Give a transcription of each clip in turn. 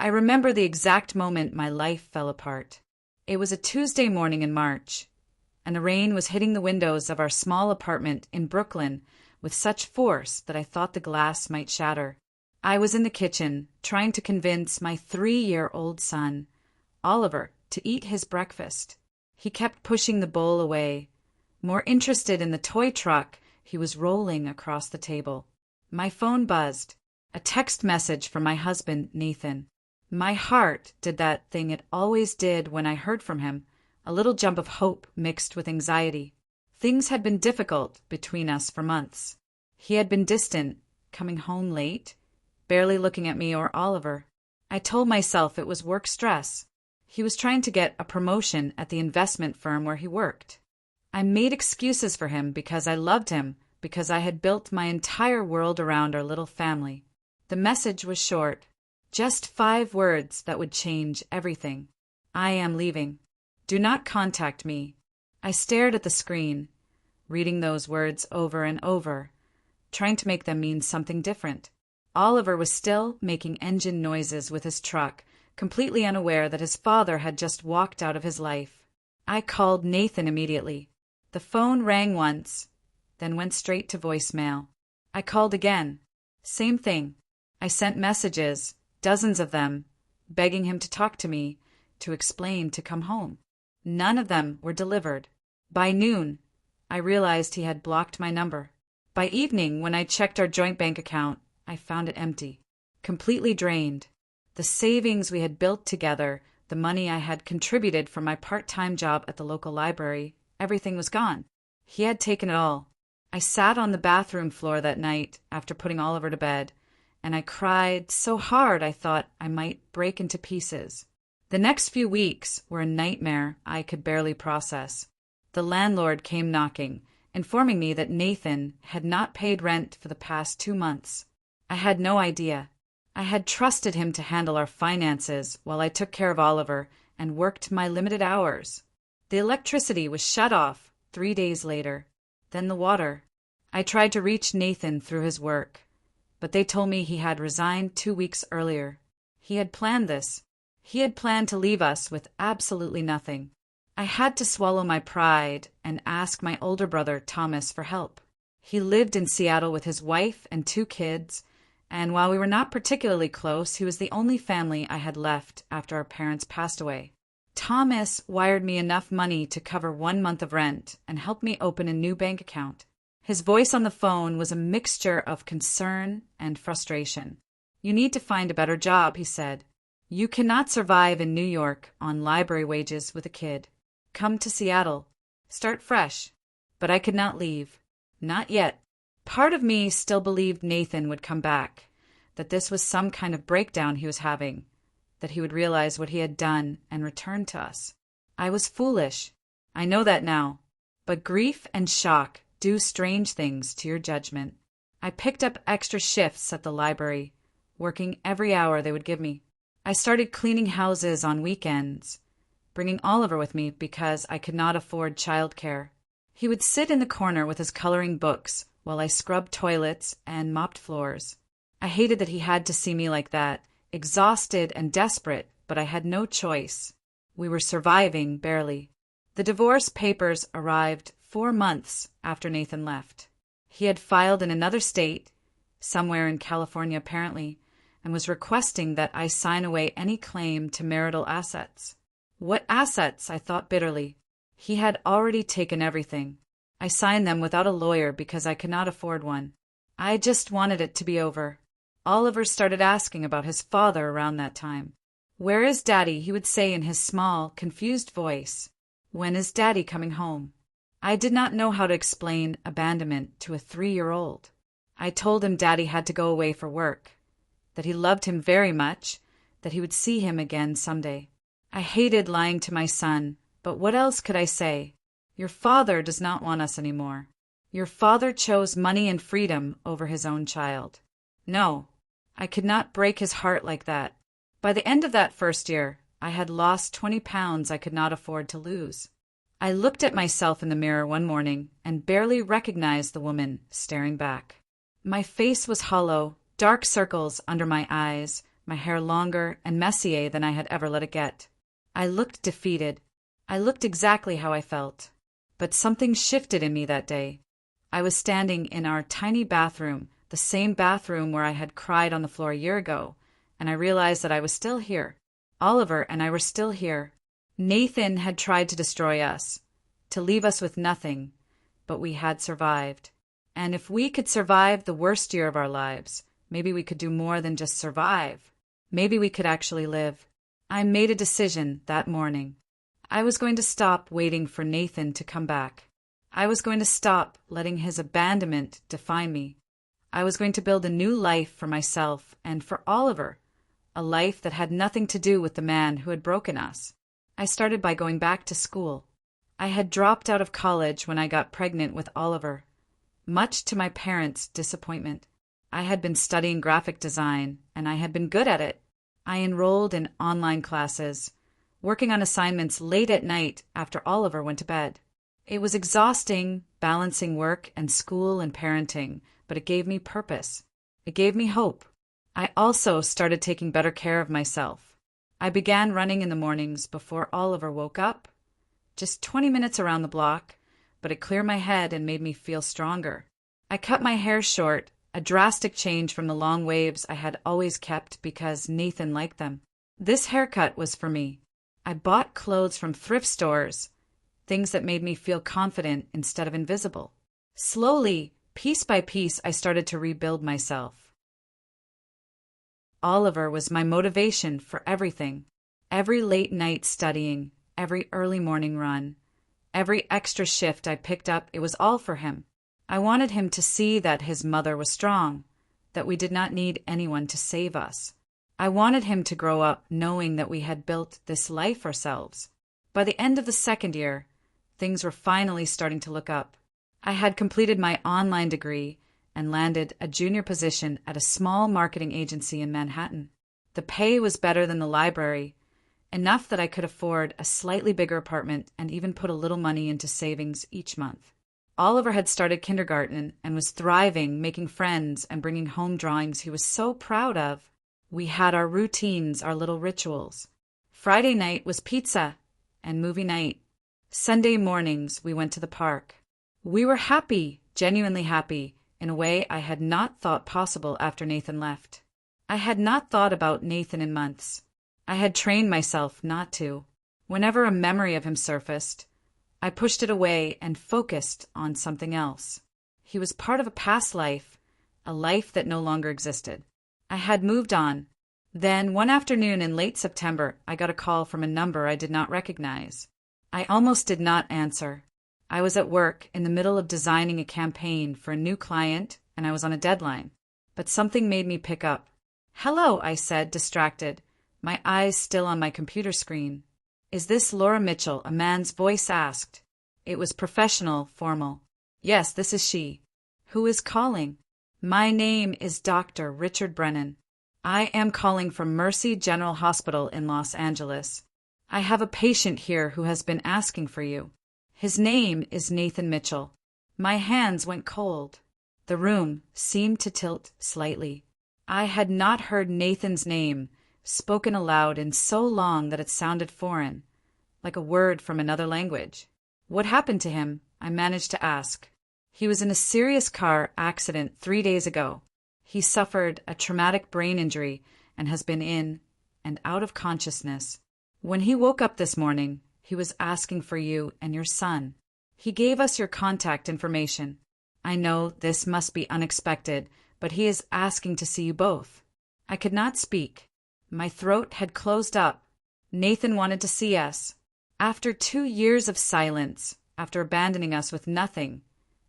I remember the exact moment my life fell apart. It was a Tuesday morning in March, and the rain was hitting the windows of our small apartment in Brooklyn with such force that I thought the glass might shatter. I was in the kitchen, trying to convince my 3-year-old son, Oliver, to eat his breakfast. He kept pushing the bowl away, more interested in the toy truck he was rolling across the table. My phone buzzed. A text message from my husband, Nathan. My heart did that thing it always did when I heard from him, a little jump of hope mixed with anxiety. Things had been difficult between us for months. He had been distant, coming home late, barely looking at me or Oliver. I told myself it was work stress. He was trying to get a promotion at the investment firm where he worked. I made excuses for him because I loved him, because I had built my entire world around our little family. The message was short, just 5 words that would change everything. I am leaving. Do not contact me. I stared at the screen, reading those words over and over, trying to make them mean something different. Oliver was still making engine noises with his truck, completely unaware that his father had just walked out of his life. I called Nathan immediately. The phone rang once, then went straight to voicemail. I called again. Same thing. I sent messages, dozens of them, begging him to talk to me, to explain, to come home. None of them were delivered. By noon, I realized he had blocked my number. By evening, when I checked our joint bank account, I found it empty, completely drained. The savings we had built together, the money I had contributed from my part-time job at the local library, everything was gone. He had taken it all. I sat on the bathroom floor that night after putting Oliver to bed, and I cried so hard I thought I might break into pieces. The next few weeks were a nightmare I could barely process. The landlord came knocking, informing me that Nathan had not paid rent for the past 2 months. I had no idea. I had trusted him to handle our finances while I took care of Oliver and worked my limited hours. The electricity was shut off 3 days later, then the water. I tried to reach Nathan through his work, but they told me he had resigned 2 weeks earlier. He had planned this. He had planned to leave us with absolutely nothing. I had to swallow my pride and ask my older brother, Thomas, for help. He lived in Seattle with his wife and 2 kids, and while we were not particularly close, he was the only family I had left after our parents passed away. Thomas wired me enough money to cover 1 month of rent and help me open a new bank account. His voice on the phone was a mixture of concern and frustration. "You need to find a better job," he said. "You cannot survive in New York on library wages with a kid. Come to Seattle. Start fresh." But I could not leave. Not yet. Part of me still believed Nathan would come back, that this was some kind of breakdown he was having, that he would realize what he had done and return to us. I was foolish. I know that now. But grief and shock do strange things to your judgment. I picked up extra shifts at the library, working every hour they would give me. I started cleaning houses on weekends, bringing Oliver with me because I could not afford childcare. He would sit in the corner with his coloring books while I scrubbed toilets and mopped floors. I hated that he had to see me like that, exhausted and desperate, but I had no choice. We were surviving, barely. The divorce papers arrived 4 months after Nathan left. He had filed in another state, somewhere in California apparently, and was requesting that I sign away any claim to marital assets. What assets? I thought bitterly. He had already taken everything. I signed them without a lawyer because I could not afford one. I just wanted it to be over. Oliver started asking about his father around that time. "Where is Daddy?" he would say in his small, confused voice. "When is Daddy coming home?" I did not know how to explain abandonment to a 3-year-old. I told him Daddy had to go away for work, that he loved him very much, that he would see him again someday. I hated lying to my son, but what else could I say? Your father does not want us anymore. Your father chose money and freedom over his own child. No, I could not break his heart like that. By the end of that first year, I had lost 20 pounds I could not afford to lose. I looked at myself in the mirror one morning and barely recognized the woman staring back. My face was hollow, dark circles under my eyes, my hair longer and messier than I had ever let it get. I looked defeated. I looked exactly how I felt. But something shifted in me that day. I was standing in our tiny bathroom, the same bathroom where I had cried on the floor a year ago, and I realized that I was still here. Oliver and I were still here. Nathan had tried to destroy us, to leave us with nothing, but we had survived. And if we could survive the worst year of our lives, maybe we could do more than just survive. Maybe we could actually live. I made a decision that morning. I was going to stop waiting for Nathan to come back. I was going to stop letting his abandonment define me. I was going to build a new life for myself and for Oliver, a life that had nothing to do with the man who had broken us. I started by going back to school. I had dropped out of college when I got pregnant with Oliver, much to my parents' disappointment. I had been studying graphic design, and I had been good at it. I enrolled in online classes, working on assignments late at night after Oliver went to bed. It was exhausting, balancing work and school and parenting, but it gave me purpose. It gave me hope. I also started taking better care of myself. I began running in the mornings before Oliver woke up. Just 20 minutes around the block, but it cleared my head and made me feel stronger. I cut my hair short, a drastic change from the long waves I had always kept because Nathan liked them. This haircut was for me. I bought clothes from thrift stores, things that made me feel confident instead of invisible. Slowly, piece by piece, I started to rebuild myself. Oliver was my motivation for everything. Every late night studying, every early morning run, every extra shift I picked up, it was all for him. I wanted him to see that his mother was strong, that we did not need anyone to save us. I wanted him to grow up knowing that we had built this life ourselves. By the end of the second year, things were finally starting to look up. I had completed my online degree and landed a junior position at a small marketing agency in Manhattan. The pay was better than the library, enough that I could afford a slightly bigger apartment and even put a little money into savings each month. Oliver had started kindergarten and was thriving, making friends and bringing home drawings he was so proud of. We had our routines, our little rituals. Friday night was pizza and movie night. Sunday mornings we went to the park. We were happy, genuinely happy, in a way I had not thought possible after Nathan left. I had not thought about Nathan in months. I had trained myself not to. Whenever a memory of him surfaced, I pushed it away and focused on something else. He was part of a past life, a life that no longer existed. I had moved on. Then, one afternoon in late September, I got a call from a number I did not recognize. I almost did not answer. I was at work in the middle of designing a campaign for a new client, and I was on a deadline. But something made me pick up. "Hello," I said, distracted, my eyes still on my computer screen. "Is this Laura Mitchell?" a man's voice asked. It was professional, formal. "Yes, this is she." "Who is calling?" "My name is Dr. Richard Brennan. I am calling from Mercy General Hospital in Los Angeles. I have a patient here who has been asking for you. His name is Nathan Mitchell." My hands went cold. The room seemed to tilt slightly. I had not heard Nathan's name spoken aloud in so long that it sounded foreign, like a word from another language. "What happened to him?" I managed to ask. "He was in a serious car accident 3 days ago. He suffered a traumatic brain injury and has been in and out of consciousness. When he woke up this morning, he was asking for you and your son. He gave us your contact information. I know this must be unexpected, but he is asking to see you both." I could not speak. My throat had closed up. Nathan wanted to see us. After 2 years of silence, after abandoning us with nothing,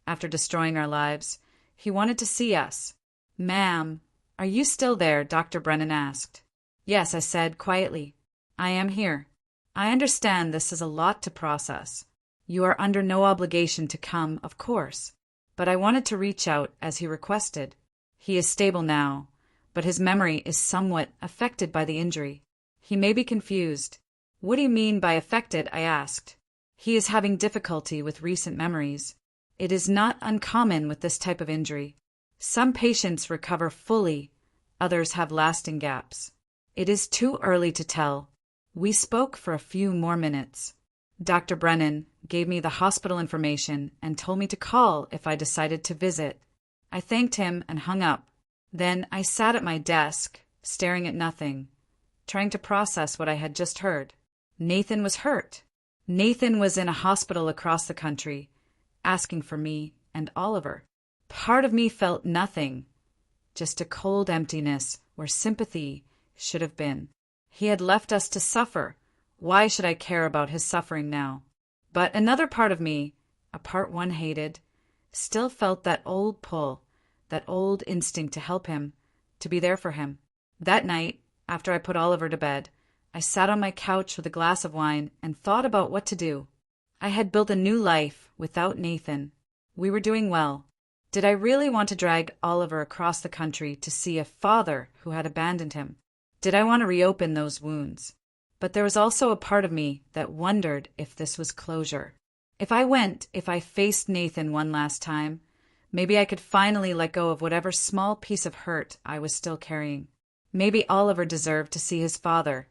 after destroying our lives, he wanted to see us. "Ma'am, are you still there?" Dr. Brennan asked. "Yes," I said quietly. "I am here. I understand this is a lot to process. You are under no obligation to come, of course, but I wanted to reach out as he requested. He is stable now, but his memory is somewhat affected by the injury. He may be confused." "What do you mean by affected?" I asked. "He is having difficulty with recent memories. It is not uncommon with this type of injury. Some patients recover fully, others have lasting gaps." It is too early to tell. We spoke for a few more minutes. Dr. Brennan gave me the hospital information and told me to call if I decided to visit. I thanked him and hung up. Then I sat at my desk, staring at nothing, trying to process what I had just heard. Nathan was hurt. Nathan was in a hospital across the country, asking for me and Oliver. Part of me felt nothing, just a cold emptiness where sympathy should have been. He had left us to suffer. Why should I care about his suffering now? But another part of me, a part one hated, still felt that old pull, that old instinct to help him, to be there for him. That night, after I put Oliver to bed, I sat on my couch with a glass of wine and thought about what to do. I had built a new life without Nathan. We were doing well. Did I really want to drag Oliver across the country to see a father who had abandoned him? Did I want to reopen those wounds? But there was also a part of me that wondered if this was closure. If I faced Nathan one last time, maybe I could finally let go of whatever small piece of hurt I was still carrying. Maybe Oliver deserved to see his father,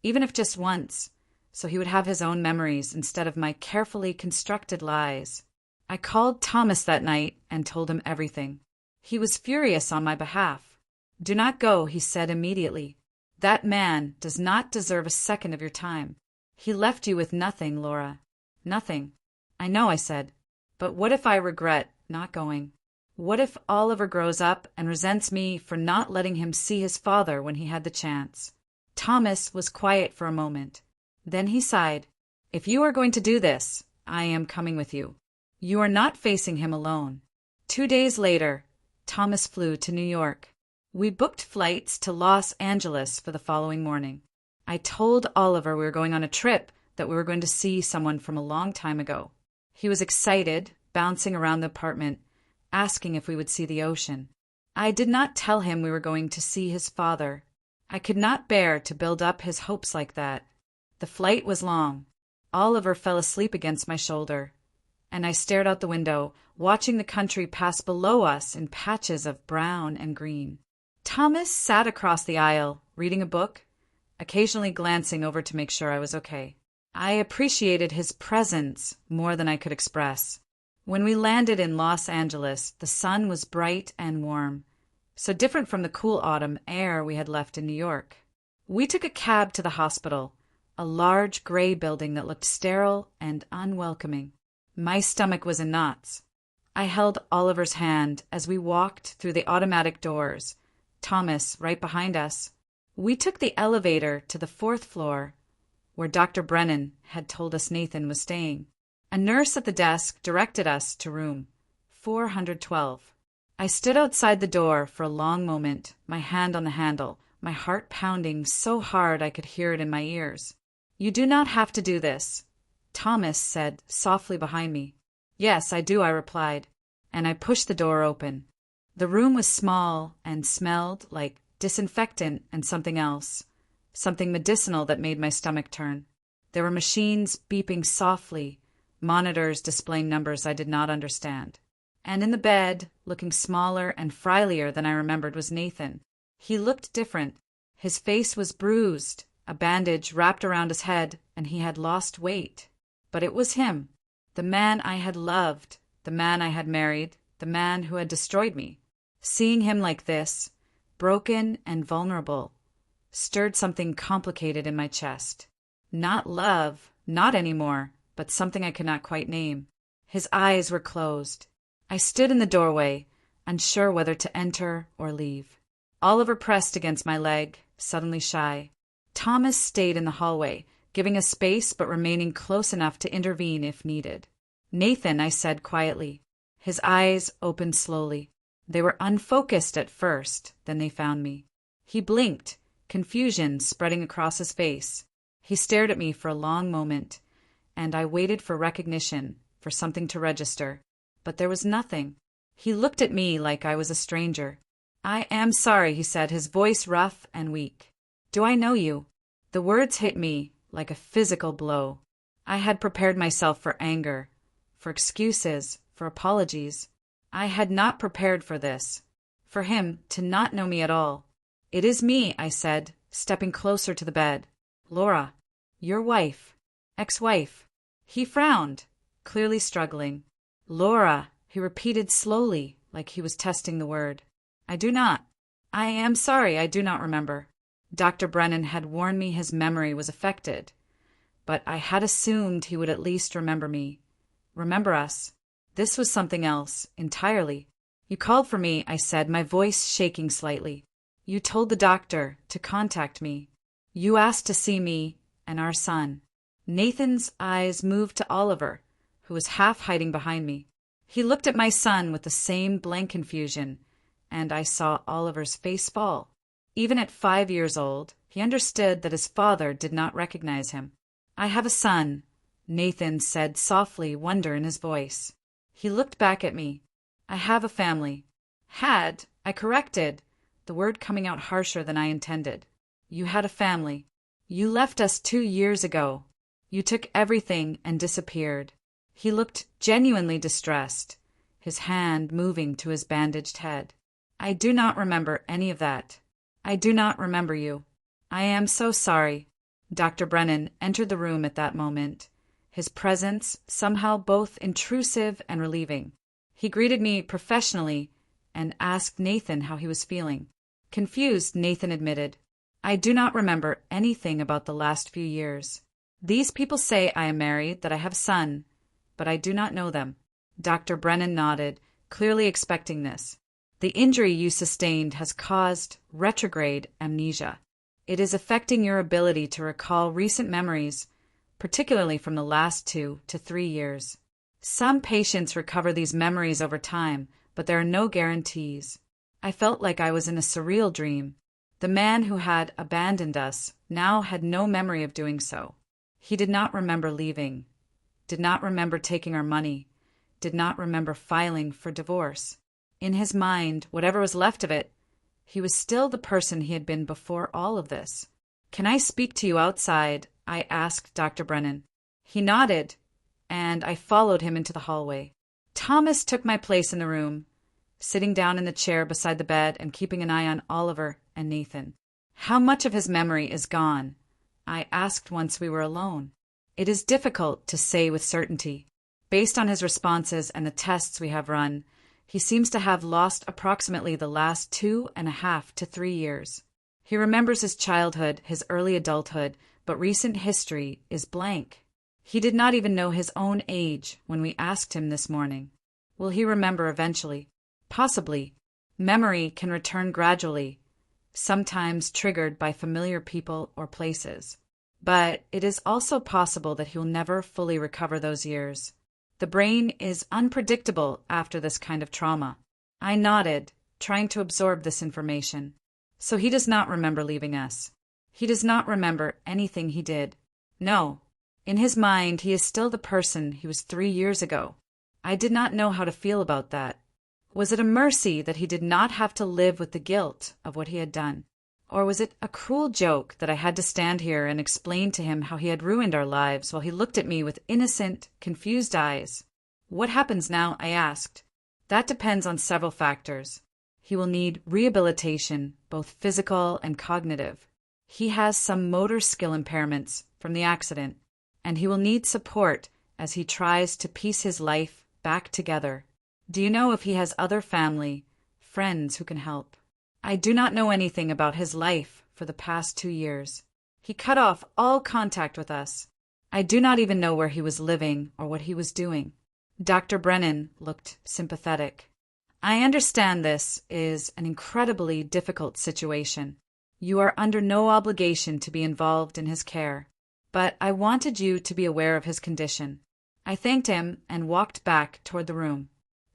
even if just once, so he would have his own memories instead of my carefully constructed lies. I called Thomas that night and told him everything. He was furious on my behalf. "Do not go," he said immediately. "That man does not deserve a second of your time. He left you with nothing, Laura. Nothing." "I know," I said. "But what if I regret not going? What if Oliver grows up and resents me for not letting him see his father when he had the chance?" Thomas was quiet for a moment. Then he sighed. "If you are going to do this, I am coming with you. You are not facing him alone." 2 days later, Thomas flew to New York. We booked flights to Los Angeles for the following morning. I told Oliver we were going on a trip, that we were going to see someone from a long time ago. He was excited, bouncing around the apartment, asking if we would see the ocean. I did not tell him we were going to see his father. I could not bear to build up his hopes like that. The flight was long. Oliver fell asleep against my shoulder, and I stared out the window, watching the country pass below us in patches of brown and green. Thomas sat across the aisle, reading a book, occasionally glancing over to make sure I was okay. I appreciated his presence more than I could express. When we landed in Los Angeles, the sun was bright and warm, so different from the cool autumn air we had left in New York. We took a cab to the hospital, a large gray building that looked sterile and unwelcoming. My stomach was in knots. I held Oliver's hand as we walked through the automatic doors, Thomas right behind us. We took the elevator to the 4th floor, where Dr. Brennan had told us Nathan was staying. A nurse at the desk directed us to room 412. I stood outside the door for a long moment, my hand on the handle, my heart pounding so hard I could hear it in my ears. "You do not have to do this," Thomas said softly behind me. "Yes, I do," I replied, and I pushed the door open. The room was small and smelled like disinfectant and something else, something medicinal that made my stomach turn. There were machines beeping softly, monitors displaying numbers I did not understand. And in the bed, looking smaller and frilier than I remembered, was Nathan. He looked different. His face was bruised, a bandage wrapped around his head, and he had lost weight. But it was him, the man I had loved, the man I had married, the man who had destroyed me. Seeing him like this, broken and vulnerable, stirred something complicated in my chest. Not love, not anymore, but something I could not quite name. His eyes were closed. I stood in the doorway, unsure whether to enter or leave. Oliver pressed against my leg, suddenly shy. Thomas stayed in the hallway, giving us space but remaining close enough to intervene if needed. "Nathan," I said quietly. His eyes opened slowly. They were unfocused at first, then they found me. He blinked, confusion spreading across his face. He stared at me for a long moment, and I waited for recognition, for something to register. But there was nothing. He looked at me like I was a stranger. "I am sorry," he said, his voice rough and weak. "Do I know you?" The words hit me like a physical blow. I had prepared myself for anger, for excuses, for apologies. I had not prepared for this, for him to not know me at all. "It is me," I said, stepping closer to the bed. "Laura, your wife, ex-wife." He frowned, clearly struggling. "Laura," he repeated slowly, like he was testing the word. I am sorry, I do not remember." Dr. Brennan had warned me his memory was affected, but I had assumed he would at least remember me. Remember us. This was something else, entirely. "You called for me," I said, my voice shaking slightly. "You told the doctor to contact me. You asked to see me and our son." Nathan's eyes moved to Oliver, who was half hiding behind me. He looked at my son with the same blank confusion, and I saw Oliver's face fall. Even at 5 years old, he understood that his father did not recognize him. "I have a son," Nathan said softly, wonder in his voice. He looked back at me. "I have a family." "Had," I corrected, the word coming out harsher than I intended. "You had a family. You left us 2 years ago. You took everything and disappeared." He looked genuinely distressed, his hand moving to his bandaged head. "I do not remember any of that. I do not remember you. I am so sorry." Dr. Brennan entered the room at that moment, his presence somehow both intrusive and relieving. He greeted me professionally and asked Nathan how he was feeling. Confused, Nathan admitted, "I do not remember anything about the last few years. These people say I am married, that I have a son, but I do not know them." Dr. Brennan nodded, clearly expecting this. "The injury you sustained has caused retrograde amnesia. It is affecting your ability to recall recent memories, particularly from the last 2 to 3 years. Some patients recover these memories over time, but there are no guarantees. I felt like I was in a surreal dream. The man who had abandoned us now had no memory of doing so. He did not remember leaving, did not remember taking our money, did not remember filing for divorce. In his mind, whatever was left of it, he was still the person he had been before all of this. "Can I speak to you outside?" I asked Dr. Brennan. He nodded, and I followed him into the hallway. Thomas took my place in the room, sitting down in the chair beside the bed and keeping an eye on Oliver and Nathan. "How much of his memory is gone?" I asked once we were alone. "It is difficult to say with certainty. Based on his responses and the tests we have run, he seems to have lost approximately the last 2.5 to 3 years. He remembers his childhood, his early adulthood, but recent history is blank. He did not even know his own age when we asked him this morning. Will he remember eventually? Possibly. Memory can return gradually, sometimes triggered by familiar people or places. But it is also possible that he will never fully recover those years. The brain is unpredictable after this kind of trauma." I nodded, trying to absorb this information. "So he does not remember leaving us. He does not remember anything he did." "No. In his mind, he is still the person he was 3 years ago." I did not know how to feel about that. Was it a mercy that he did not have to live with the guilt of what he had done? Or was it a cruel joke that I had to stand here and explain to him how he had ruined our lives while he looked at me with innocent, confused eyes? "What happens now?" I asked. "That depends on several factors. He will need rehabilitation, both physical and cognitive. He has some motor skill impairments from the accident, and he will need support as he tries to piece his life back together." "Do you know if he has other family, friends who can help?" "I do not know anything about his life for the past 2 years. He cut off all contact with us. I do not even know where he was living or what he was doing." Dr. Brennan looked sympathetic. "I understand this is an incredibly difficult situation. You are under no obligation to be involved in his care, but I wanted you to be aware of his condition." I thanked him and walked back toward the room.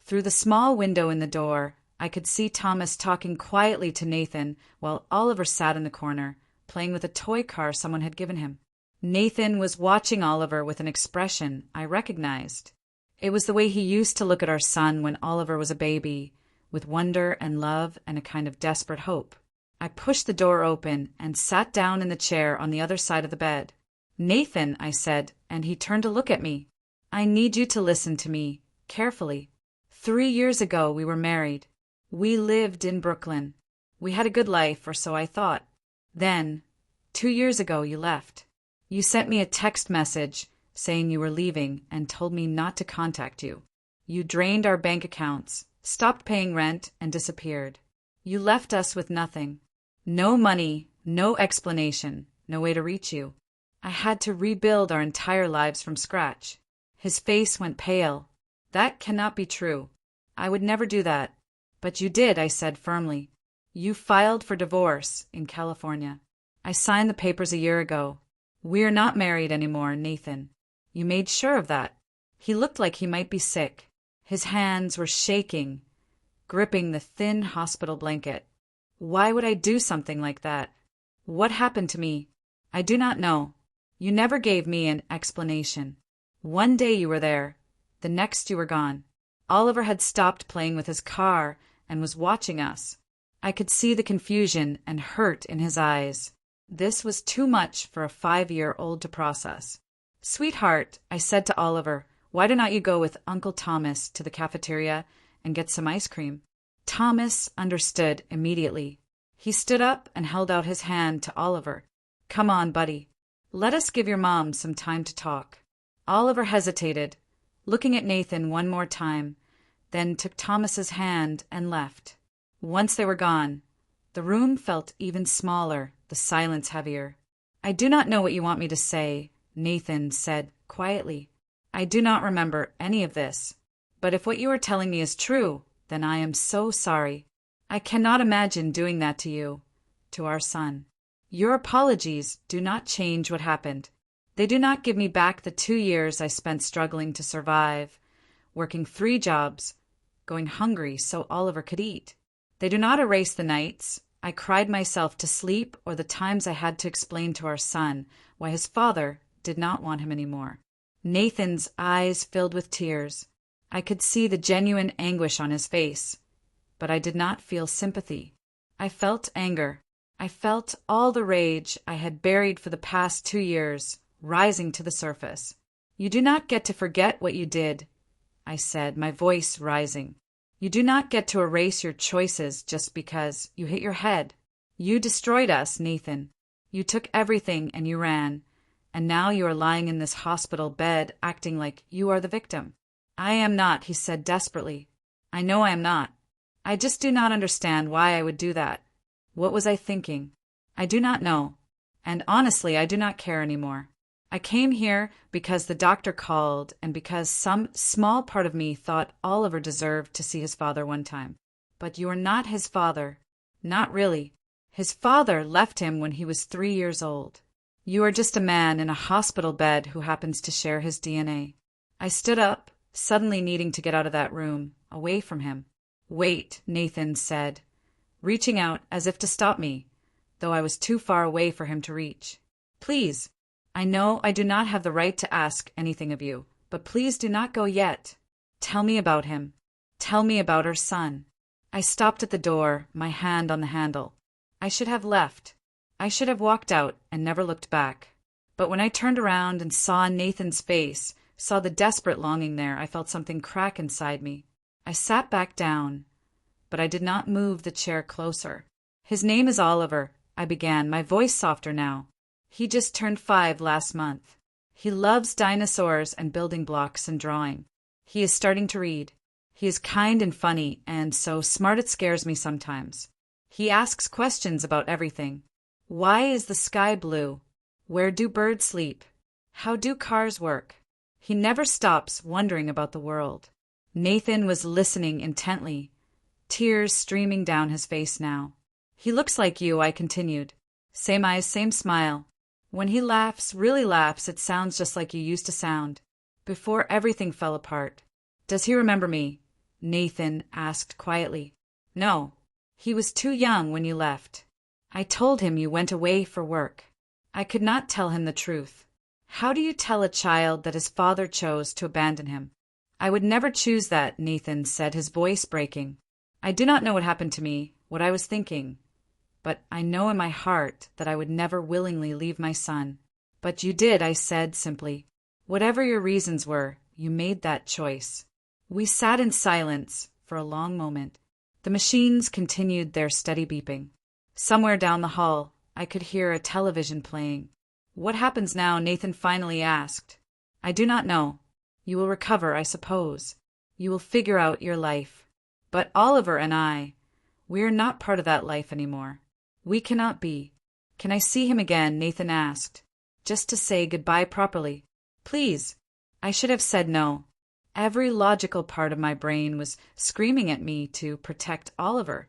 Through the small window in the door, I could see Thomas talking quietly to Nathan while Oliver sat in the corner, playing with a toy car someone had given him. Nathan was watching Oliver with an expression I recognized. It was the way he used to look at our son when Oliver was a baby, with wonder and love and a kind of desperate hope. I pushed the door open and sat down in the chair on the other side of the bed. "Nathan," I said, and he turned to look at me. "I need you to listen to me carefully. 3 years ago we were married. We lived in Brooklyn. We had a good life, or so I thought. Then, 2 years ago, you left. You sent me a text message saying you were leaving and told me not to contact you. You drained our bank accounts, stopped paying rent, and disappeared. You left us with nothing. No money, no explanation, no way to reach you. I had to rebuild our entire lives from scratch. His face went pale. That cannot be true. I would never do that. But you did, I said firmly. You filed for divorce in California. I signed the papers a year ago. We're not married anymore, Nathan. You made sure of that. He looked like he might be sick. His hands were shaking, gripping the thin hospital blanket. Why would I do something like that? What happened to me? I do not know. You never gave me an explanation. One day you were there. The next you were gone. Oliver had stopped playing with his car and was watching us. I could see the confusion and hurt in his eyes. This was too much for a 5-year-old to process. Sweetheart, I said to Oliver, why do not you go with Uncle Thomas to the cafeteria and get some ice cream? Thomas understood immediately. He stood up and held out his hand to Oliver. Come on, buddy. Let us give your mom some time to talk. Oliver hesitated, looking at Nathan one more time, then took Thomas's hand and left. Once they were gone, the room felt even smaller, the silence heavier. I do not know what you want me to say, Nathan said quietly. I do not remember any of this. But if what you are telling me is true, then I am so sorry. I cannot imagine doing that to you, to our son. Your apologies do not change what happened. They do not give me back the 2 years I spent struggling to survive, working 3 jobs, going hungry so Oliver could eat. They do not erase the nights I cried myself to sleep or the times I had to explain to our son why his father did not want him anymore. Nathan's eyes filled with tears. I could see the genuine anguish on his face, but I did not feel sympathy. I felt anger. I felt all the rage I had buried for the past 2 years rising to the surface. You do not get to forget what you did, I said, my voice rising. You do not get to erase your choices just because you hit your head. You destroyed us, Nathan. You took everything and you ran, and now you are lying in this hospital bed acting like you are the victim. I am not, he said desperately. I know I am not. I just do not understand why I would do that. What was I thinking? I do not know. And honestly, I do not care anymore. I came here because the doctor called and because some small part of me thought Oliver deserved to see his father one time. But you are not his father. Not really. His father left him when he was 3 years old. You are just a man in a hospital bed who happens to share his DNA. I stood up, suddenly needing to get out of that room, away from him. Wait, Nathan said, reaching out as if to stop me, though I was too far away for him to reach. Please. I know I do not have the right to ask anything of you, but please do not go yet. Tell me about him. Tell me about our son. I stopped at the door, my hand on the handle. I should have left. I should have walked out and never looked back. But when I turned around and saw Nathan's face, saw the desperate longing there, I felt something crack inside me. I sat back down, but I did not move the chair closer. His name is Oliver, I began, my voice softer now. He just turned 5 last month. He loves dinosaurs and building blocks and drawing. He is starting to read. He is kind and funny, and so smart it scares me sometimes. He asks questions about everything. Why is the sky blue? Where do birds sleep? How do cars work? He never stops wondering about the world. Nathan was listening intently, tears streaming down his face now. He looks like you, I continued. Same eyes, same smile. When he laughs, really laughs, it sounds just like you used to sound, before everything fell apart. Does he remember me? Nathan asked quietly. No. He was too young when you left. I told him you went away for work. I could not tell him the truth. How do you tell a child that his father chose to abandon him? I would never choose that, Nathan said, his voice breaking. I do not know what happened to me, what I was thinking. But I know in my heart that I would never willingly leave my son. But you did, I said simply. Whatever your reasons were, you made that choice. We sat in silence for a long moment. The machines continued their steady beeping. Somewhere down the hall, I could hear a television playing. "What happens now?" Nathan finally asked. "I do not know. You will recover, I suppose. You will figure out your life. But Oliver and we are not part of that life anymore. We cannot be." "Can I see him again?" Nathan asked. "Just to say goodbye properly." "Please." I should have said no. Every logical part of my brain was screaming at me to protect Oliver,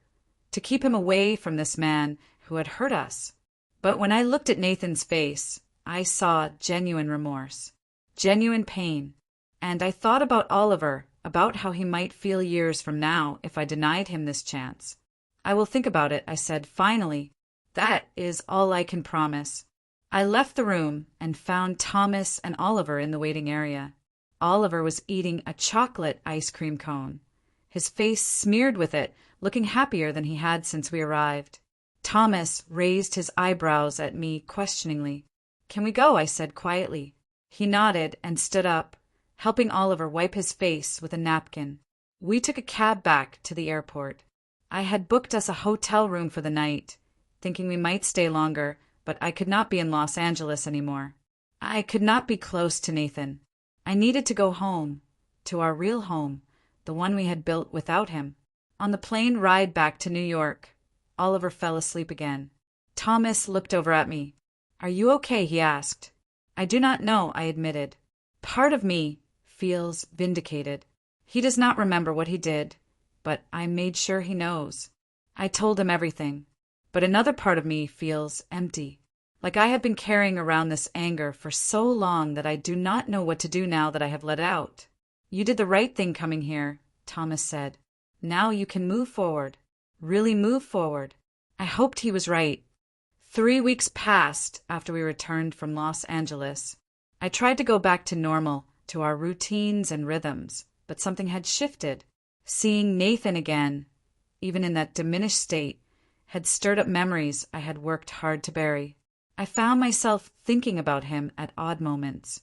to keep him away from this man who had hurt us. But when I looked at Nathan's face, I saw genuine remorse, genuine pain, and I thought about Oliver, about how he might feel years from now if I denied him this chance. "I will think about it," I said finally. "That is all I can promise." I left the room and found Thomas and Oliver in the waiting area. Oliver was eating a chocolate ice cream cone, his face smeared with it, looking happier than he had since we arrived. Thomas raised his eyebrows at me questioningly. "Can we go?" I said quietly. He nodded and stood up, helping Oliver wipe his face with a napkin. We took a cab back to the airport. I had booked us a hotel room for the night, thinking we might stay longer, but I could not be in Los Angeles anymore. I could not be close to Nathan. I needed to go home, to our real home, the one we had built without him. On the plane ride back to New York, Oliver fell asleep again. Thomas looked over at me. "Are you okay?" he asked. "I do not know," I admitted. Part of me feels vindicated. He does not remember what he did, but I made sure he knows. I told him everything. But another part of me feels empty, like I have been carrying around this anger for so long that I do not know what to do now that I have let it out. "You did the right thing coming here," Thomas said. "Now you can move forward, really move forward." I hoped he was right. 3 weeks passed after we returned from Los Angeles. I tried to go back to normal, to our routines and rhythms, but something had shifted. Seeing Nathan again, even in that diminished state, had stirred up memories I had worked hard to bury. I found myself thinking about him at odd moments,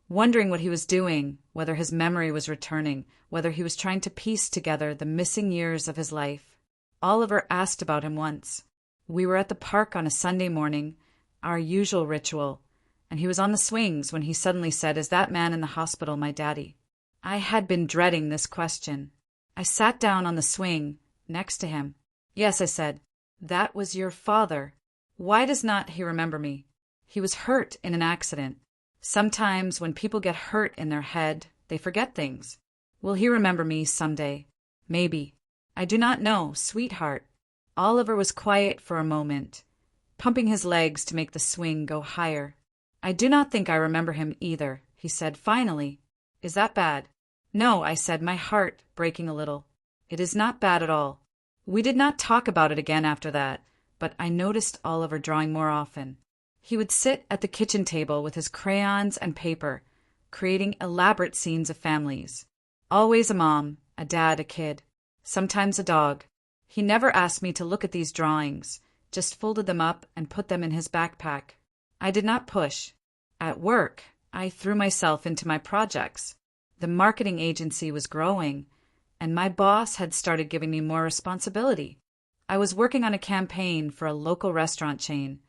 wondering what he was doing, whether his memory was returning, whether he was trying to piece together the missing years of his life. Oliver asked about him once. We were at the park on a Sunday morning, our usual ritual, and he was on the swings when he suddenly said, "Is that man in the hospital my daddy?" I had been dreading this question. I sat down on the swing next to him. "Yes," I said. "That was your father. Why does not he remember me? He was hurt in an accident. Sometimes when people get hurt in their head, they forget things. Will he remember me someday? Maybe. I do not know, sweetheart." Oliver was quiet for a moment, pumping his legs to make the swing go higher. "I do not think I remember him either," he said finally. "Is that bad?" "No," I said, my heart breaking a little. "It is not bad at all." We did not talk about it again after that, but I noticed Oliver drawing more often. He would sit at the kitchen table with his crayons and paper, creating elaborate scenes of families. Always a mom, a dad, a kid, sometimes a dog. He never asked me to look at these drawings, just folded them up and put them in his backpack. I did not push. At work, I threw myself into my projects. The marketing agency was growing, and my boss had started giving me more responsibility. I was working on a campaign for a local restaurant chain,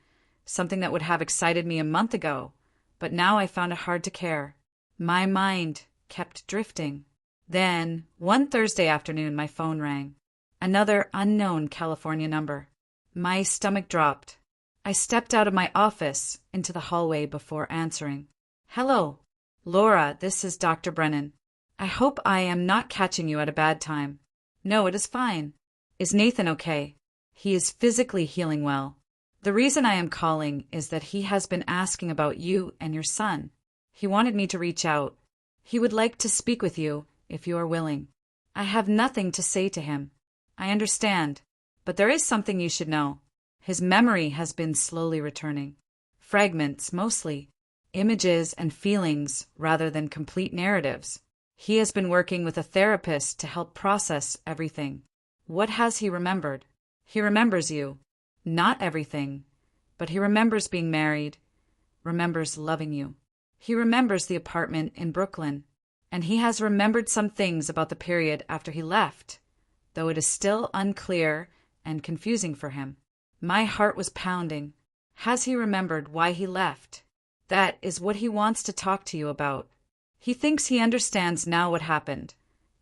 something that would have excited me a month ago, but now I found it hard to care. My mind kept drifting. Then, one Thursday afternoon, my phone rang. Another unknown California number. My stomach dropped. I stepped out of my office into the hallway before answering. "Hello, Laura, this is Dr. Brennan. I hope I am not catching you at a bad time." "No, it is fine." "Is Nathan okay?" "He is physically healing well. The reason I am calling is that he has been asking about you and your son. He wanted me to reach out. He would like to speak with you, if you are willing. I have nothing to say to him. I understand, but there is something you should know. His memory has been slowly returning. Fragments, mostly. Images and feelings rather than complete narratives. He has been working with a therapist to help process everything." "What has he remembered?" "He remembers you. Not everything, but he remembers being married, remembers loving you. He remembers the apartment in Brooklyn, and he has remembered some things about the period after he left, though it is still unclear and confusing for him." My heart was pounding. Has he remembered why he left? That is what he wants to talk to you about. He thinks he understands now what happened,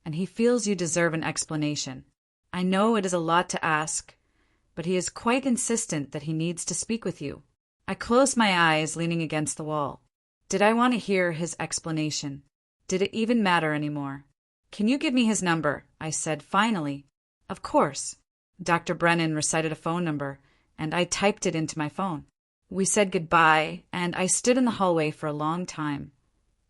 and he feels you deserve an explanation. I know it is a lot to ask, but he is quite insistent that he needs to speak with you. I closed my eyes, leaning against the wall. Did I want to hear his explanation? Did it even matter anymore? Can you give me his number? I said finally. Of course. Dr. Brennan recited a phone number, and I typed it into my phone. We said goodbye, and I stood in the hallway for a long time,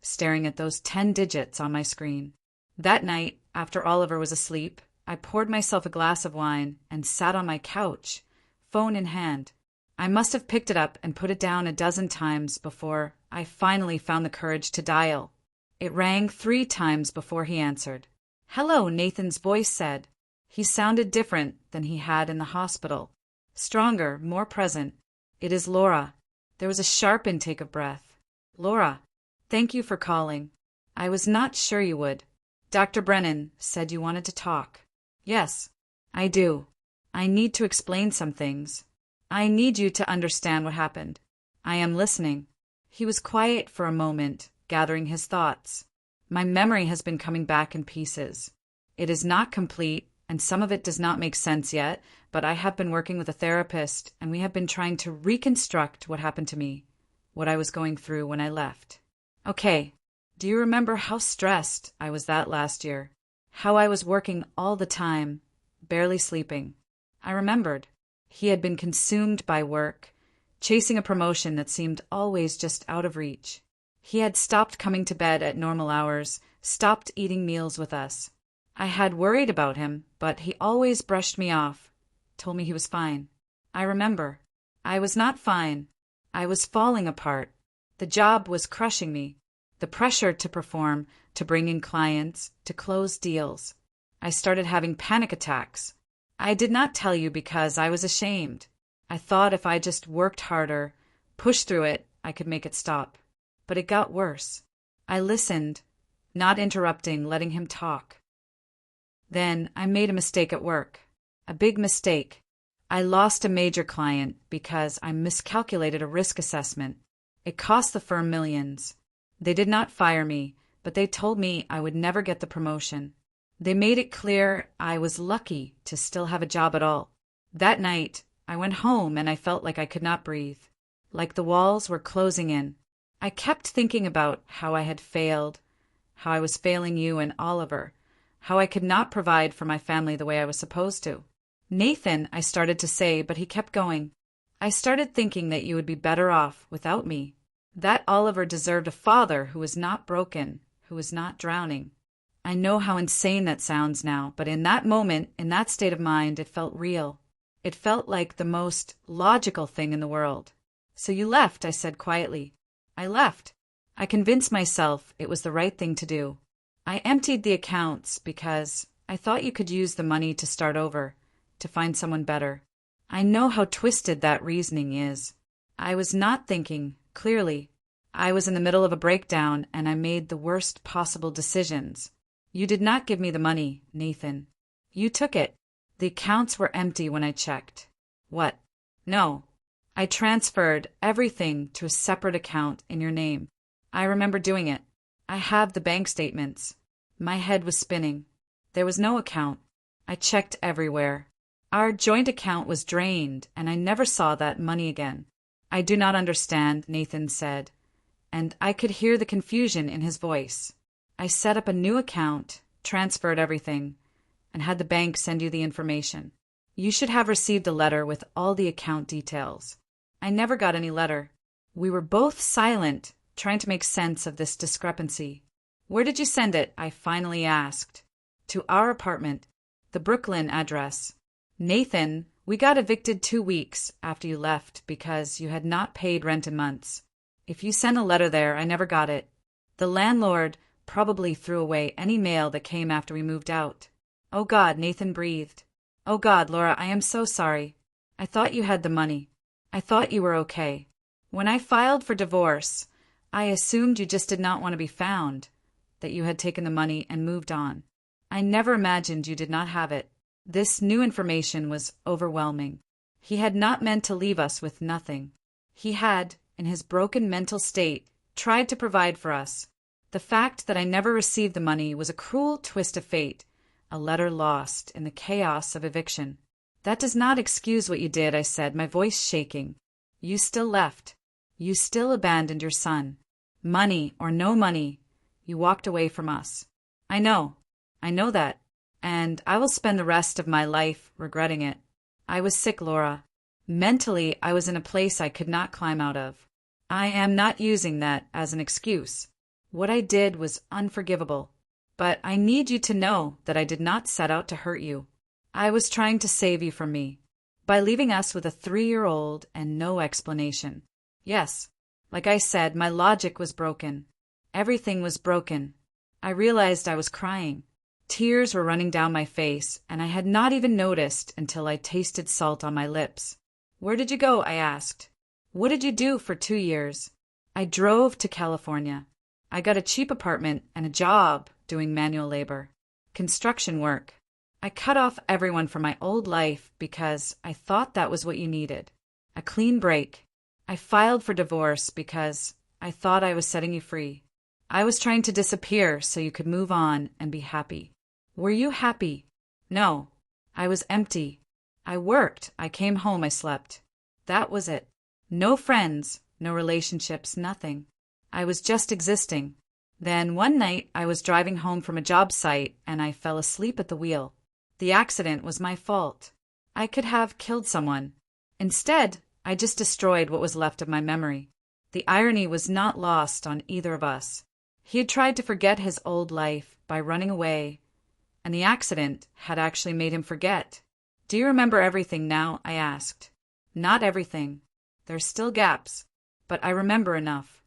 staring at those 10 digits on my screen. That night, after Oliver was asleep, I poured myself a glass of wine and sat on my couch, phone in hand. I must have picked it up and put it down a dozen times before I finally found the courage to dial. It rang 3 times before he answered. Hello, Nathan's voice said. He sounded different than he had in the hospital. Stronger, more present. It is Laura. There was a sharp intake of breath. Laura, thank you for calling. I was not sure you would. Dr. Brennan said you wanted to talk. Yes, I do. I need to explain some things. I need you to understand what happened. I am listening. He was quiet for a moment, gathering his thoughts. My memory has been coming back in pieces. It is not complete, and some of it does not make sense yet, but I have been working with a therapist, and we have been trying to reconstruct what happened to me, what I was going through when I left. Okay, do you remember how stressed I was that last year? How I was working all the time, barely sleeping? I remembered. He had been consumed by work, chasing a promotion that seemed always just out of reach. He had stopped coming to bed at normal hours, stopped eating meals with us. I had worried about him, but he always brushed me off, told me he was fine. I remember. I was not fine. I was falling apart. The job was crushing me. The pressure to perform, to bring in clients, to close deals. I started having panic attacks. I did not tell you because I was ashamed. I thought if I just worked harder, pushed through it, I could make it stop. But it got worse. I listened, not interrupting, letting him talk. Then I made a mistake at work. A big mistake. I lost a major client because I miscalculated a risk assessment. It cost the firm millions. They did not fire me, but they told me I would never get the promotion. They made it clear I was lucky to still have a job at all. That night, I went home and I felt like I could not breathe, like the walls were closing in. I kept thinking about how I had failed, how I was failing you and Oliver, how I could not provide for my family the way I was supposed to. Nathan, I started to say, but he kept going. I started thinking that you would be better off without me, that Oliver deserved a father who was not broken, who was not drowning. I know how insane that sounds now, but in that moment, in that state of mind, it felt real. It felt like the most logical thing in the world. So you left, I said quietly. I left. I convinced myself it was the right thing to do. I emptied the accounts because I thought you could use the money to start over, to find someone better. I know how twisted that reasoning is. I was not thinking clearly. I was in the middle of a breakdown and I made the worst possible decisions. You did not give me the money, Nathan. You took it. The accounts were empty when I checked. What? No. I transferred everything to a separate account in your name. I remember doing it. I have the bank statements. My head was spinning. There was no account. I checked everywhere. Our joint account was drained, and I never saw that money again. I do not understand, Nathan said, and I could hear the confusion in his voice. I set up a new account, transferred everything, and had the bank send you the information. You should have received a letter with all the account details. I never got any letter. We were both silent, trying to make sense of this discrepancy. Where did you send it? I finally asked. To our apartment, the Brooklyn address. Nathan, we got evicted 2 weeks after you left because you had not paid rent in months. If you sent a letter there, I never got it. The landlord probably threw away any mail that came after we moved out. Oh God, Nathan breathed. Oh God, Laura, I am so sorry. I thought you had the money. I thought you were okay. When I filed for divorce, I assumed you just did not want to be found, that you had taken the money and moved on. I never imagined you did not have it. This new information was overwhelming. He had not meant to leave us with nothing. He had, in his broken mental state, tried to provide for us. The fact that I never received the money was a cruel twist of fate, a letter lost in the chaos of eviction. That does not excuse what you did, I said, my voice shaking. You still left. You still abandoned your son. Money or no money, you walked away from us. I know that, and I will spend the rest of my life regretting it. I was sick, Laura. Mentally, I was in a place I could not climb out of. I am not using that as an excuse. What I did was unforgivable, but I need you to know that I did not set out to hurt you. I was trying to save you from me, by leaving us with a 3-year-old and no explanation. Yes, like I said, my logic was broken. Everything was broken. I realized I was crying. Tears were running down my face, and I had not even noticed until I tasted salt on my lips. Where did you go? I asked. What did you do for 2 years? I drove to California. I got a cheap apartment and a job doing manual labor, construction work. I cut off everyone from my old life because I thought that was what you needed. A clean break. I filed for divorce because I thought I was setting you free. I was trying to disappear so you could move on and be happy. Were you happy? No. I was empty. I worked. I came home. I slept. That was it. No friends, no relationships, nothing. I was just existing. Then one night I was driving home from a job site and I fell asleep at the wheel. The accident was my fault. I could have killed someone. Instead, I just destroyed what was left of my memory. The irony was not lost on either of us. He had tried to forget his old life by running away, and the accident had actually made him forget. Do you remember everything now? I asked. Not everything. There's still gaps, but I remember enough.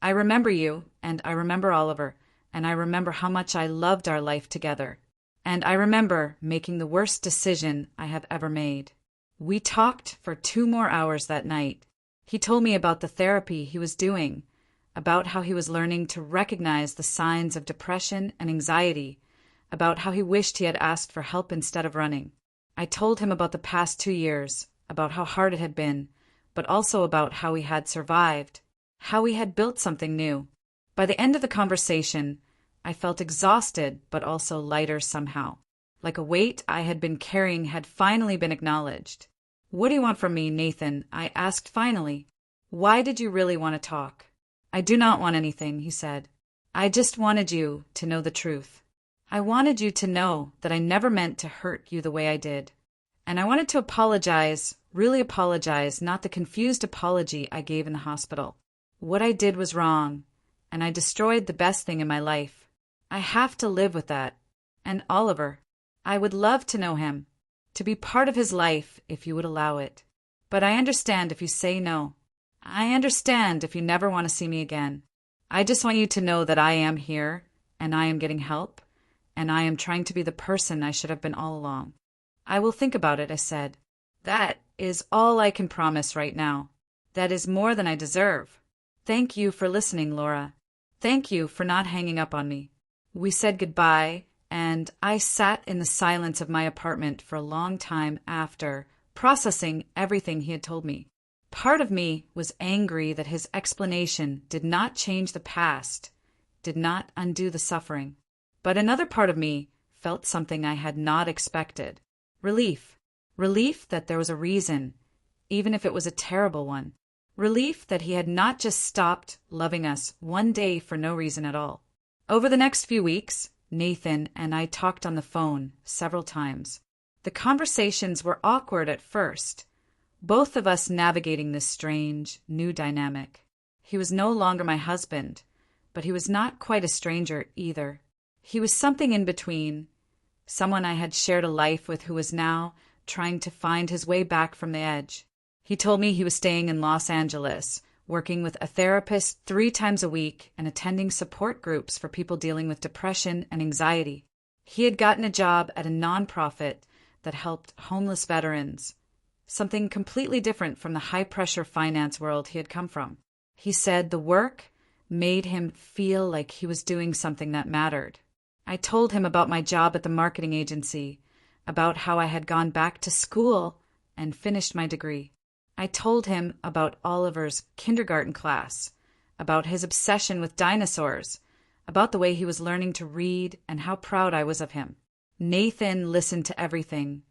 I remember you, and I remember Oliver, and I remember how much I loved our life together. And I remember making the worst decision I have ever made. We talked for 2 more hours that night. He told me about the therapy he was doing, about how he was learning to recognize the signs of depression and anxiety, about how he wished he had asked for help instead of running. I told him about the past 2 years, about how hard it had been, but also about how he had survived, how he had built something new. By the end of the conversation, I felt exhausted but also lighter somehow, like a weight I had been carrying had finally been acknowledged. What do you want from me, Nathan? I asked finally. Why did you really want to talk? I do not want anything, he said. I just wanted you to know the truth. I wanted you to know that I never meant to hurt you the way I did. And I wanted to apologize, really apologize, not the confused apology I gave in the hospital. What I did was wrong, and I destroyed the best thing in my life. I have to live with that. And Oliver, I would love to know him, to be part of his life if you would allow it. But I understand if you say no. I understand if you never want to see me again. I just want you to know that I am here, and I am getting help, and I am trying to be the person I should have been all along. I will think about it, I said. That is all I can promise right now. That is more than I deserve. Thank you for listening, Laura. Thank you for not hanging up on me. We said goodbye, and I sat in the silence of my apartment for a long time after, processing everything he had told me. Part of me was angry that his explanation did not change the past, did not undo the suffering. But another part of me felt something I had not expected. Relief. Relief that there was a reason, even if it was a terrible one. Relief that he had not just stopped loving us one day for no reason at all. Over the next few weeks, Nathan and I talked on the phone several times. The conversations were awkward at first, both of us navigating this strange, new dynamic. He was no longer my husband, but he was not quite a stranger either. He was something in between, someone I had shared a life with who was now trying to find his way back from the edge. He told me he was staying in Los Angeles, working with a therapist 3 times a week and attending support groups for people dealing with depression and anxiety. He had gotten a job at a nonprofit that helped homeless veterans, something completely different from the high-pressure finance world he had come from. He said the work made him feel like he was doing something that mattered. I told him about my job at the marketing agency, about how I had gone back to school and finished my degree. I told him about Oliver's kindergarten class, about his obsession with dinosaurs, about the way he was learning to read, and how proud I was of him. Nathan listened to everything,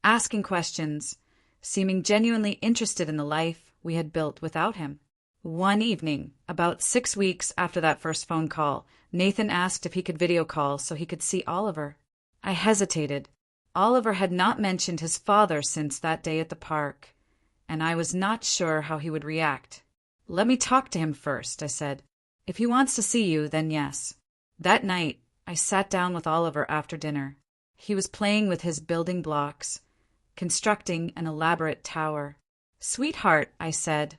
asking questions, seeming genuinely interested in the life we had built without him. One evening, about 6 weeks after that first phone call, Nathan asked if he could video call so he could see Oliver. I hesitated. Oliver had not mentioned his father since that day at the park, and I was not sure how he would react. "Let me talk to him first," I said. "If he wants to see you, then yes." That night, I sat down with Oliver after dinner. He was playing with his building blocks, constructing an elaborate tower. "Sweetheart," I said,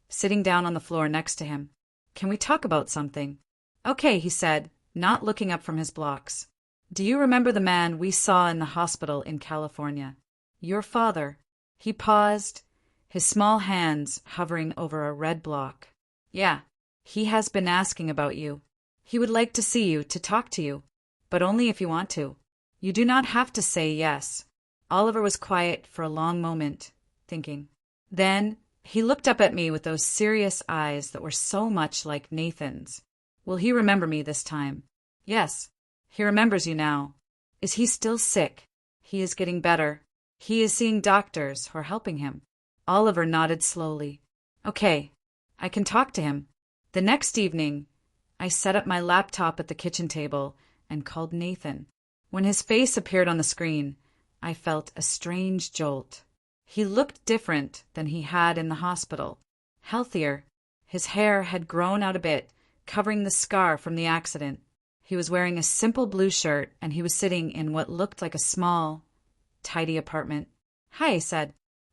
sitting down on the floor next to him, "can we talk about something?" "Okay," he said, not looking up from his blocks. "Do you remember the man we saw in the hospital in California? Your father." He paused, his small hands hovering over a red block. "Yeah, he has been asking about you. He would like to see you, to talk to you, but only if you want to. You do not have to say yes." Oliver was quiet for a long moment, thinking. Then he looked up at me with those serious eyes that were so much like Nathan's. "Will he remember me this time?" "Yes, he remembers you now." "Is he still sick?" "He is getting better. He is seeing doctors who are helping him." Oliver nodded slowly. "Okay, I can talk to him." The next evening, I set up my laptop at the kitchen table and called Nathan. When his face appeared on the screen, I felt a strange jolt. He looked different than he had in the hospital. Healthier. His hair had grown out a bit, covering the scar from the accident. He was wearing a simple blue shirt, and he was sitting in what looked like a small, tidy apartment. "Hi," I said.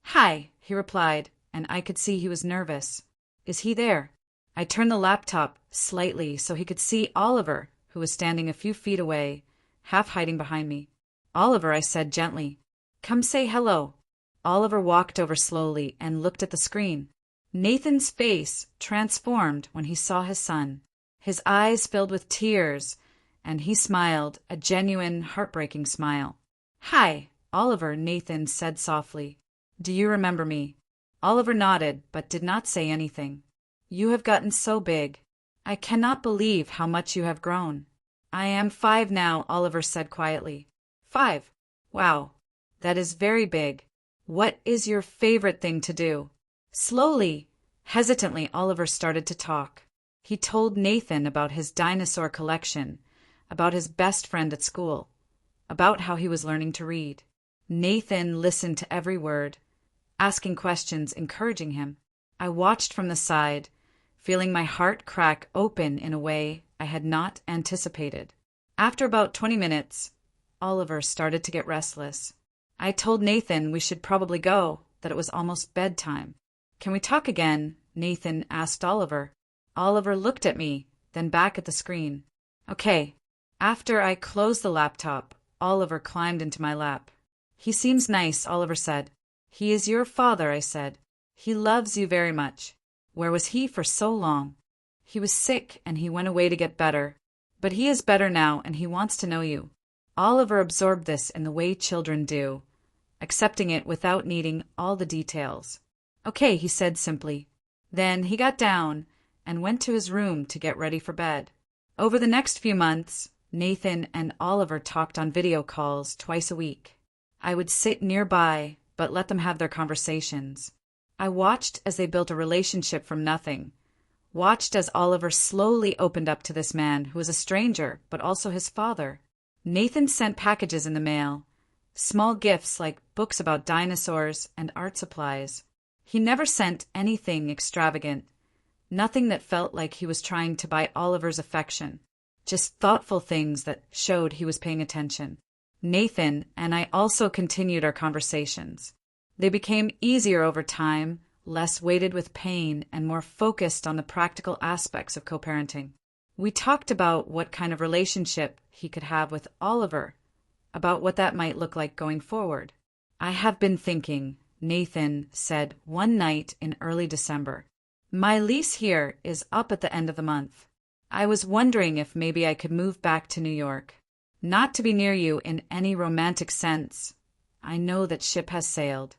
"Hi," he replied, and I could see he was nervous. "Is he there?" I turned the laptop slightly so he could see Oliver, who was standing a few feet away, half hiding behind me. "Oliver," I said gently, "come say hello." Oliver walked over slowly and looked at the screen. Nathan's face transformed when he saw his son. His eyes filled with tears, and he smiled, a genuine, heartbreaking smile. "Hi, Oliver," Nathan said softly. "Do you remember me?" Oliver nodded, but did not say anything. "You have gotten so big. I cannot believe how much you have grown." "I am 5 now," Oliver said quietly. 5? Wow, that is very big. What is your favorite thing to do?" Slowly, hesitantly, Oliver started to talk. He told Nathan about his dinosaur collection, about his best friend at school, about how he was learning to read. Nathan listened to every word, asking questions, encouraging him. I watched from the side, feeling my heart crack open in a way I had not anticipated. After about 20 minutes, Oliver started to get restless. I told Nathan we should probably go, that it was almost bedtime. "Can we talk again?" Nathan asked Oliver. Oliver looked at me, then back at the screen. "Okay." After I closed the laptop, Oliver climbed into my lap. "He seems nice," Oliver said. "He is your father," I said. "He loves you very much. Where was he for so long?" "He was sick and he went away to get better. But he is better now and he wants to know you." Oliver absorbed this in the way children do, accepting it without needing all the details. "Okay," he said simply. Then he got down and went to his room to get ready for bed. Over the next few months, Nathan and Oliver talked on video calls twice a week. I would sit nearby, but let them have their conversations. I watched as they built a relationship from nothing, watched as Oliver slowly opened up to this man who was a stranger, but also his father. Nathan sent packages in the mail, small gifts like books about dinosaurs and art supplies. He never sent anything extravagant, nothing that felt like he was trying to buy Oliver's affection, just thoughtful things that showed he was paying attention. Nathan and I also continued our conversations. They became easier over time, less weighted with pain, and more focused on the practical aspects of co-parenting. We talked about what kind of relationship he could have with Oliver, about what that might look like going forward. "I have been thinking," Nathan said one night in early December. "My lease here is up at the end of the month. I was wondering if maybe I could move back to New York. Not to be near you in any romantic sense. I know that ship has sailed.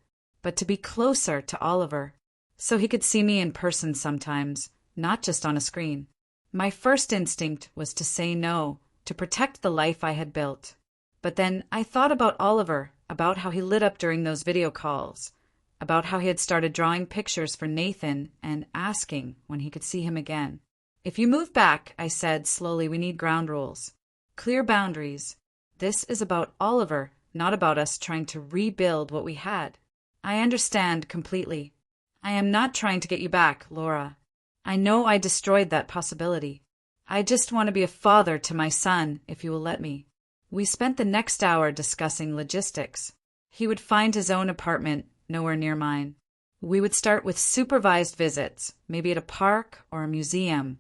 but to be closer to Oliver, so he could see me in person sometimes, not just on a screen. My first instinct was to say no, to protect the life I had built. But then I thought about Oliver, about how he lit up during those video calls, about how he had started drawing pictures for Nathan and asking when he could see him again. If you move back, I said slowly, we need ground rules. Clear boundaries. This is about Oliver, not about us trying to rebuild what we had. I understand completely. I am not trying to get you back, Laura. I know I destroyed that possibility. I just want to be a father to my son, if you will let me. We spent the next hour discussing logistics. He would find his own apartment, nowhere near mine. We would start with supervised visits, maybe at a park or a museum,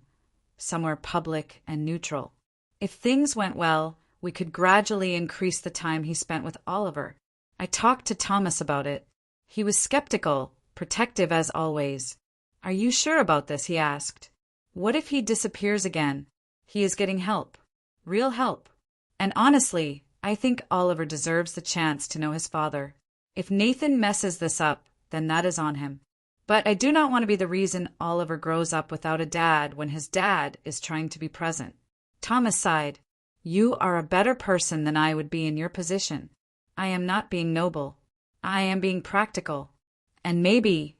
somewhere public and neutral. If things went well, we could gradually increase the time he spent with Oliver. I talked to Thomas about it. He was skeptical, protective as always. Are you sure about this? He asked. What if he disappears again? He is getting help. Real help. And honestly, I think Oliver deserves the chance to know his father. If Nathan messes this up, then that is on him. But I do not want to be the reason Oliver grows up without a dad when his dad is trying to be present. Thomas sighed. You are a better person than I would be in your position. I am not being noble. I am being practical. And maybe,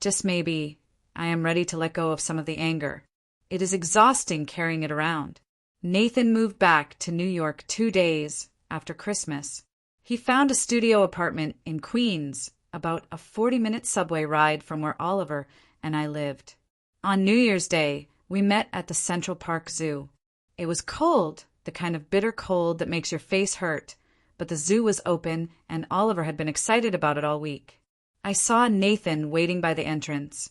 just maybe, I am ready to let go of some of the anger. It is exhausting carrying it around. Nathan moved back to New York 2 days after Christmas. He found a studio apartment in Queens, about a 40-minute subway ride from where Oliver and I lived. On New Year's Day, we met at the Central Park Zoo. It was cold, the kind of bitter cold that makes your face hurt, but the zoo was open and Oliver had been excited about it all week. I saw Nathan waiting by the entrance,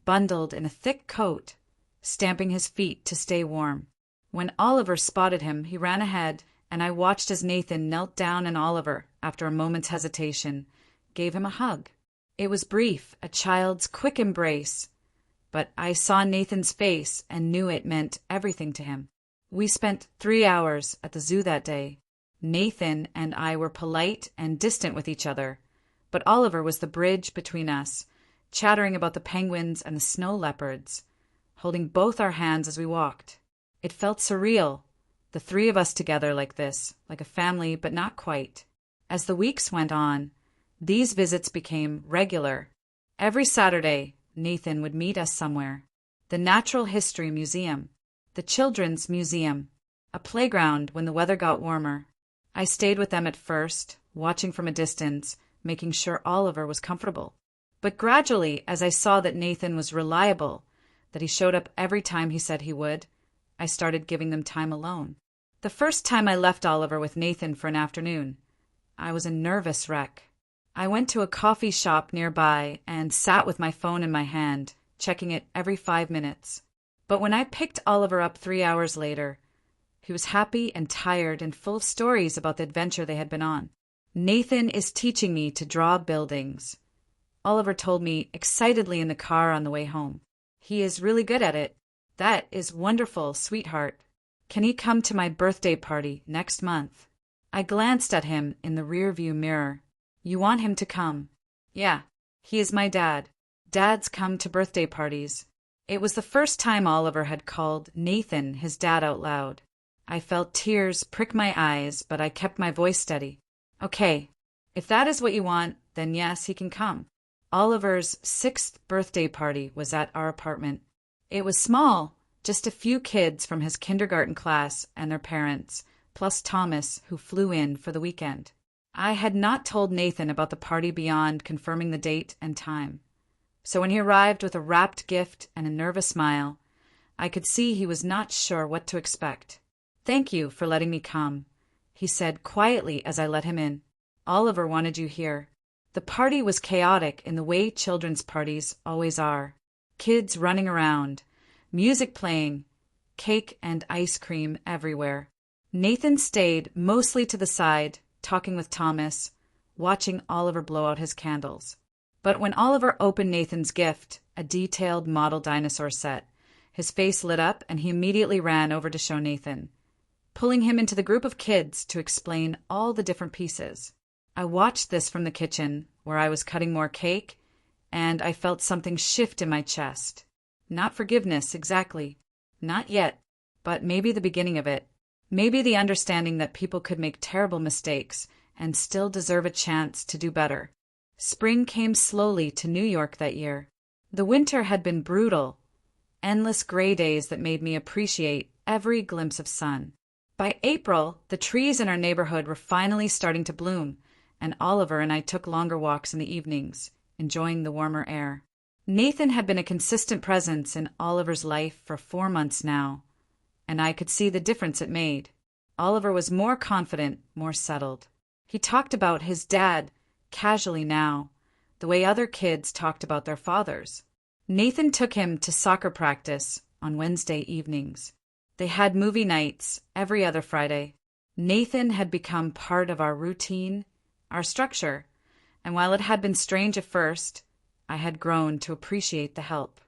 bundled in a thick coat, stamping his feet to stay warm. When Oliver spotted him, he ran ahead, and I watched as Nathan knelt down and Oliver, after a moment's hesitation, gave him a hug. It was brief, a child's quick embrace, but I saw Nathan's face and knew it meant everything to him. We spent 3 hours at the zoo that day. Nathan and I were polite and distant with each other, but Oliver was the bridge between us, chattering about the penguins and the snow leopards, holding both our hands as we walked. It felt surreal, the three of us together like this, like a family, but not quite. As the weeks went on, these visits became regular. Every Saturday, Nathan would meet us somewhere. The Natural History Museum, the Children's Museum, a playground when the weather got warmer. I stayed with them at first, watching from a distance, making sure Oliver was comfortable. But gradually, as I saw that Nathan was reliable, that he showed up every time he said he would, I started giving them time alone. The first time I left Oliver with Nathan for an afternoon, I was a nervous wreck. I went to a coffee shop nearby and sat with my phone in my hand, checking it every 5 minutes. But when I picked Oliver up 3 hours later, he was happy and tired and full of stories about the adventure they had been on. Nathan is teaching me to draw buildings, Oliver told me excitedly in the car on the way home. He is really good at it. That is wonderful, sweetheart. Can he come to my birthday party next month? I glanced at him in the rearview mirror. You want him to come? Yeah, he is my dad. Dads come to birthday parties. It was the first time Oliver had called Nathan his dad out loud. I felt tears prick my eyes, but I kept my voice steady. Okay, if that is what you want, then yes, he can come. Oliver's 6th birthday party was at our apartment. It was small, just a few kids from his kindergarten class and their parents, plus Thomas, who flew in for the weekend. I had not told Nathan about the party beyond confirming the date and time. So when he arrived with a wrapped gift and a nervous smile, I could see he was not sure what to expect. Thank you for letting me come, he said quietly as I let him in. Oliver wanted you here. The party was chaotic in the way children's parties always are. Kids running around, music playing, cake and ice cream everywhere. Nathan stayed mostly to the side, talking with Thomas, watching Oliver blow out his candles. But when Oliver opened Nathan's gift, a detailed model dinosaur set, his face lit up and he immediately ran over to show Nathan, pulling him into the group of kids to explain all the different pieces. I watched this from the kitchen, where I was cutting more cake, and I felt something shift in my chest. Not forgiveness, exactly. Not yet, but maybe the beginning of it. Maybe the understanding that people could make terrible mistakes and still deserve a chance to do better. Spring came slowly to New York that year. The winter had been brutal, endless gray days that made me appreciate every glimpse of sun. By April, the trees in our neighborhood were finally starting to bloom, and Oliver and I took longer walks in the evenings, enjoying the warmer air. Nathan had been a consistent presence in Oliver's life for 4 months now, and I could see the difference it made. Oliver was more confident, more settled. He talked about his dad casually now, the way other kids talked about their fathers. Nathan took him to soccer practice on Wednesday evenings. They had movie nights every other Friday. Nathan had become part of our routine, our structure, and while it had been strange at first, I had grown to appreciate the help.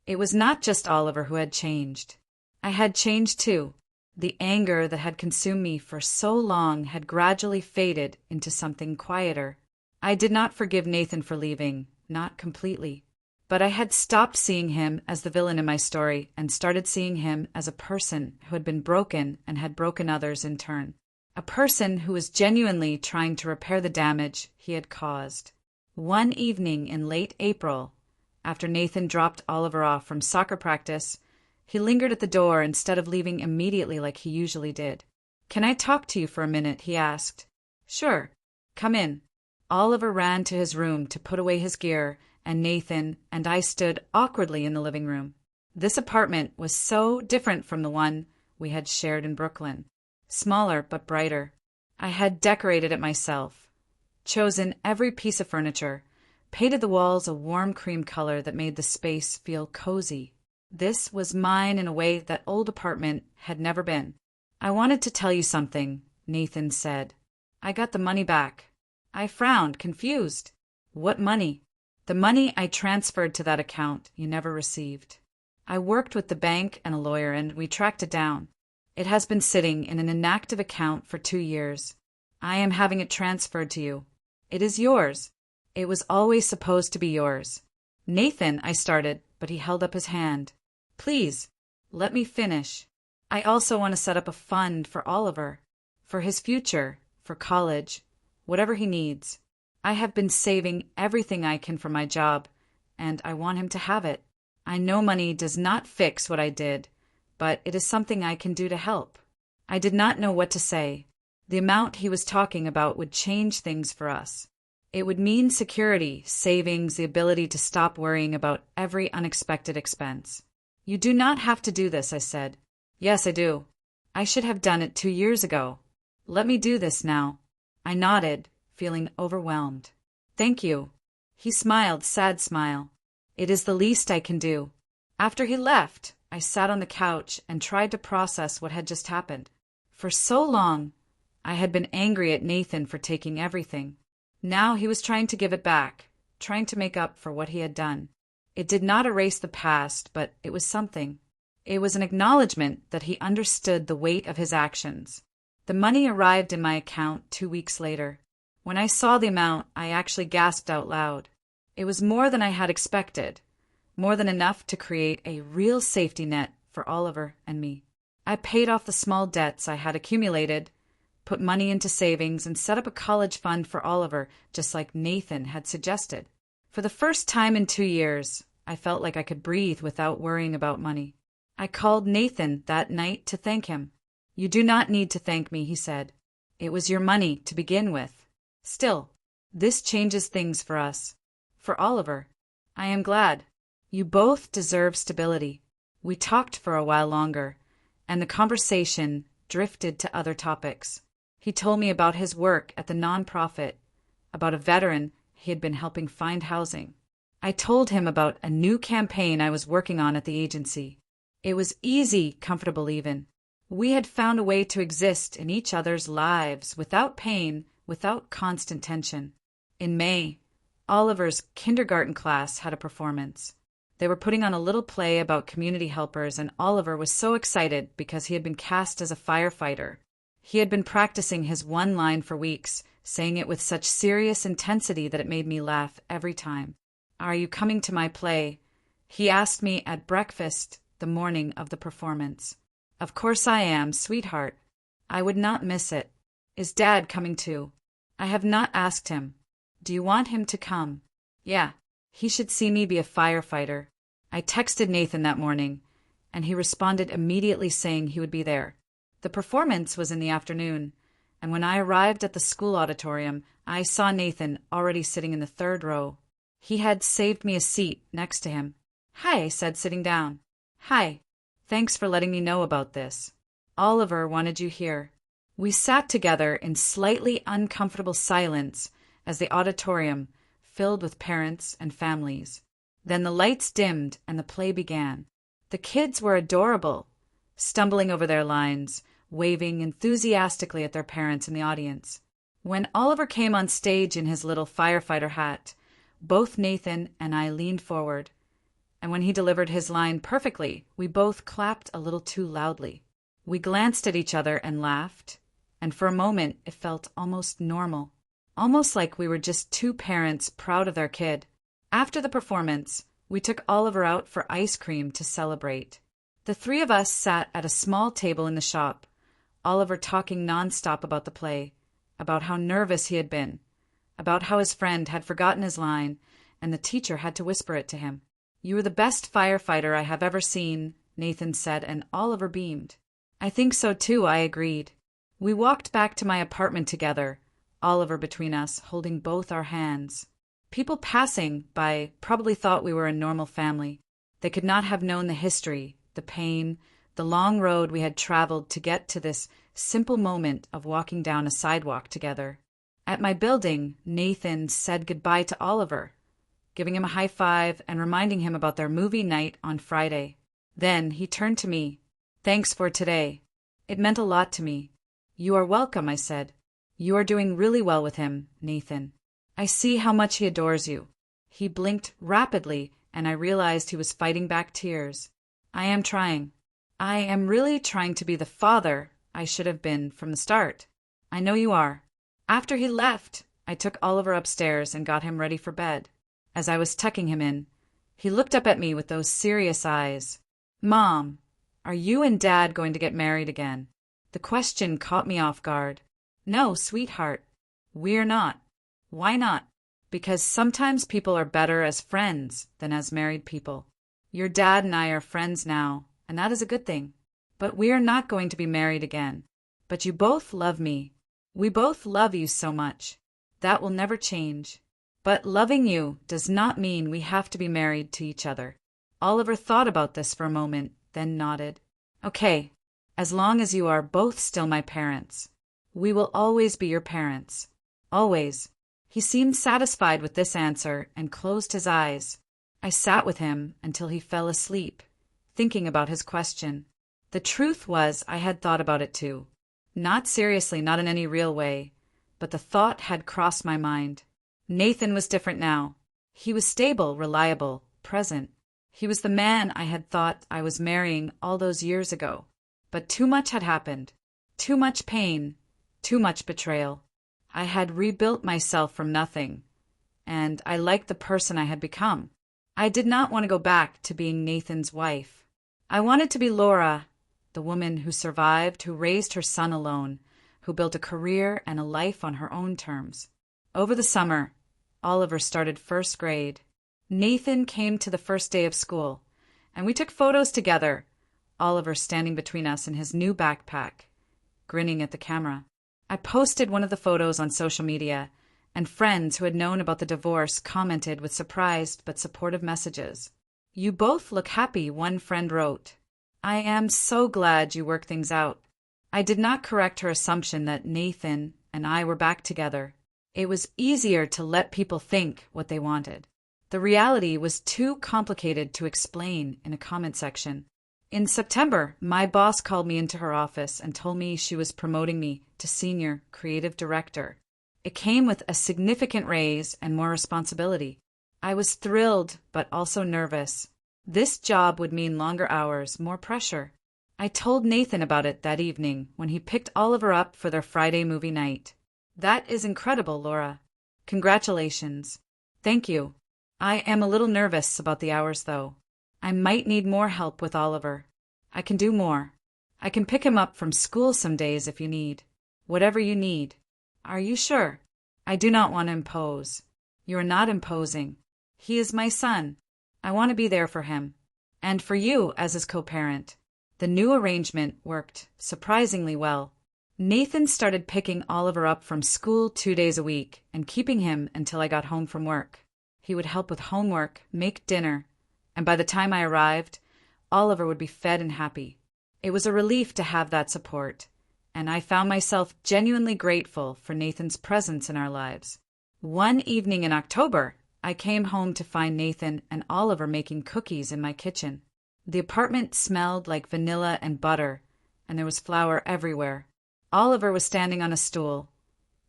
It was not just Oliver who had changed. I had changed too. The anger that had consumed me for so long had gradually faded into something quieter. I did not forgive Nathan for leaving, not completely. But I had stopped seeing him as the villain in my story and started seeing him as a person who had been broken and had broken others in turn. A person who was genuinely trying to repair the damage he had caused. One evening in late April, after Nathan dropped Oliver off from soccer practice, he lingered at the door instead of leaving immediately like he usually did. "Can I talk to you for a minute?" he asked. "Sure. Come in." Oliver ran to his room to put away his gear, and Nathan and I stood awkwardly in the living room. This apartment was so different from the one we had shared in Brooklyn. Smaller but brighter. I had decorated it myself, chosen every piece of furniture, painted the walls a warm cream color that made the space feel cozy. This was mine in a way that old apartment had never been. "I wanted to tell you something," Nathan said. "I got the money back." I frowned, confused. "What money?" "The money I transferred to that account you never received. I worked with the bank and a lawyer, and we tracked it down. It has been sitting in an inactive account for 2 years. I am having it transferred to you. It is yours. It was always supposed to be yours." "Nathan," I started, but he held up his hand. "Please, let me finish. I also want to set up a fund for Oliver, for his future, for college, whatever he needs. I have been saving everything I can for my job, and I want him to have it. I know money does not fix what I did, but it is something I can do to help." I did not know what to say. The amount he was talking about would change things for us. It would mean security, savings, the ability to stop worrying about every unexpected expense. "You do not have to do this," I said. "Yes, I do. I should have done it 2 years ago. Let me do this now." I nodded, feeling overwhelmed. "Thank you." He smiled, sad smile. "It is the least I can do." After he left, I sat on the couch and tried to process what had just happened. For so long, I had been angry at Nathan for taking everything. Now he was trying to give it back, trying to make up for what he had done. It did not erase the past, but it was something. It was an acknowledgement that he understood the weight of his actions. The money arrived in my account 2 weeks later. When I saw the amount, I actually gasped out loud. It was more than I had expected, more than enough to create a real safety net for Oliver and me. I paid off the small debts I had accumulated, put money into savings, and set up a college fund for Oliver, just like Nathan had suggested. For the first time in 2 years, I felt like I could breathe without worrying about money. I called Nathan that night to thank him. "You do not need to thank me," he said. "It was your money to begin with. Still, this changes things for us. For Oliver. I am glad. You both deserve stability." We talked for a while longer, and the conversation drifted to other topics. He told me about his work at the nonprofit, about a veteran he had been helping find housing. I told him about a new campaign I was working on at the agency. It was easy, comfortable even. We had found a way to exist in each other's lives without pain, without constant tension. In May, Oliver's kindergarten class had a performance. They were putting on a little play about community helpers, and Oliver was so excited because he had been cast as a firefighter. He had been practicing his one line for weeks, saying it with such serious intensity that it made me laugh every time. "Are you coming to my play?" he asked me at breakfast the morning of the performance. "Of course I am, sweetheart. I would not miss it." "Is Dad coming too?" "I have not asked him." "Do you want him to come?" "Yeah. He should see me be a firefighter." I texted Nathan that morning, and he responded immediately saying he would be there. The performance was in the afternoon, and when I arrived at the school auditorium, I saw Nathan already sitting in the third row. He had saved me a seat next to him. "Hi," I said, sitting down. "Hi. Thanks for letting me know about this. Oliver wanted you here." We sat together in slightly uncomfortable silence as the auditorium filled with parents and families. Then the lights dimmed and the play began. The kids were adorable, stumbling over their lines, waving enthusiastically at their parents in the audience. When Oliver came on stage in his little firefighter hat, both Nathan and I leaned forward, and when he delivered his line perfectly, we both clapped a little too loudly. We glanced at each other and laughed, and for a moment it felt almost normal, almost like we were just two parents proud of their kid. After the performance, we took Oliver out for ice cream to celebrate. The three of us sat at a small table in the shop, Oliver talking nonstop about the play, about how nervous he had been, about how his friend had forgotten his line and the teacher had to whisper it to him. "You are the best firefighter I have ever seen," Nathan said, and Oliver beamed. "I think so too," I agreed. We walked back to my apartment together, Oliver between us, holding both our hands. People passing by probably thought we were a normal family. They could not have known the history, the pain, the long road we had traveled to get to this simple moment of walking down a sidewalk together. At my building, Nathan said goodbye to Oliver, giving him a high five and reminding him about their movie night on Friday. Then he turned to me. "Thanks for today. It meant a lot to me." "You are welcome," I said. "You are doing really well with him, Nathan. I see how much he adores you." He blinked rapidly, and I realized he was fighting back tears. "I am trying. I am really trying to be the father I should have been from the start." "I know you are." After he left, I took Oliver upstairs and got him ready for bed. As I was tucking him in, he looked up at me with those serious eyes. "Mom, are you and Dad going to get married again?" The question caught me off guard. "No, sweetheart, we're not." "Why not?" "Because sometimes people are better as friends than as married people. Your dad and I are friends now, and that is a good thing. But we are not going to be married again. But you both love me. We both love you so much. That will never change. But loving you does not mean we have to be married to each other." Oliver thought about this for a moment, then nodded. "Okay, as long as you are both still my parents. We will always be your parents. Always." He seemed satisfied with this answer and closed his eyes. I sat with him until he fell asleep, thinking about his question. The truth was I had thought about it too. Not seriously, not in any real way, but the thought had crossed my mind. Nathan was different now. He was stable, reliable, present. He was the man I had thought I was marrying all those years ago. But too much had happened. Too much pain. Too much betrayal. I had rebuilt myself from nothing, and I liked the person I had become. I did not want to go back to being Nathan's wife. I wanted to be Laura, the woman who survived, who raised her son alone, who built a career and a life on her own terms. Over the summer, Oliver started first grade. Nathan came to the first day of school, and we took photos together, Oliver standing between us in his new backpack, grinning at the camera. I posted one of the photos on social media, and friends who had known about the divorce commented with surprised but supportive messages. "You both look happy," one friend wrote. "I am so glad you worked things out." I did not correct her assumption that Nathan and I were back together. It was easier to let people think what they wanted. The reality was too complicated to explain in a comment section. In September, my boss called me into her office and told me she was promoting me to senior creative director. It came with a significant raise and more responsibility. I was thrilled, but also nervous. This job would mean longer hours, more pressure. I told Nathan about it that evening when he picked Oliver up for their Friday movie night. That is incredible, Laura. Congratulations. Thank you. I am a little nervous about the hours, though. I might need more help with Oliver. I can do more. I can pick him up from school some days if you need. Whatever you need. Are you sure? I do not want to impose. You are not imposing. He is my son. I want to be there for him. And for you as his co-parent. The new arrangement worked surprisingly well. Nathan started picking Oliver up from school 2 days a week and keeping him until I got home from work. He would help with homework, make dinner, and by the time I arrived, Oliver would be fed and happy. It was a relief to have that support, and I found myself genuinely grateful for Nathan's presence in our lives. One evening in October, I came home to find Nathan and Oliver making cookies in my kitchen. The apartment smelled like vanilla and butter, and there was flour everywhere. Oliver was standing on a stool,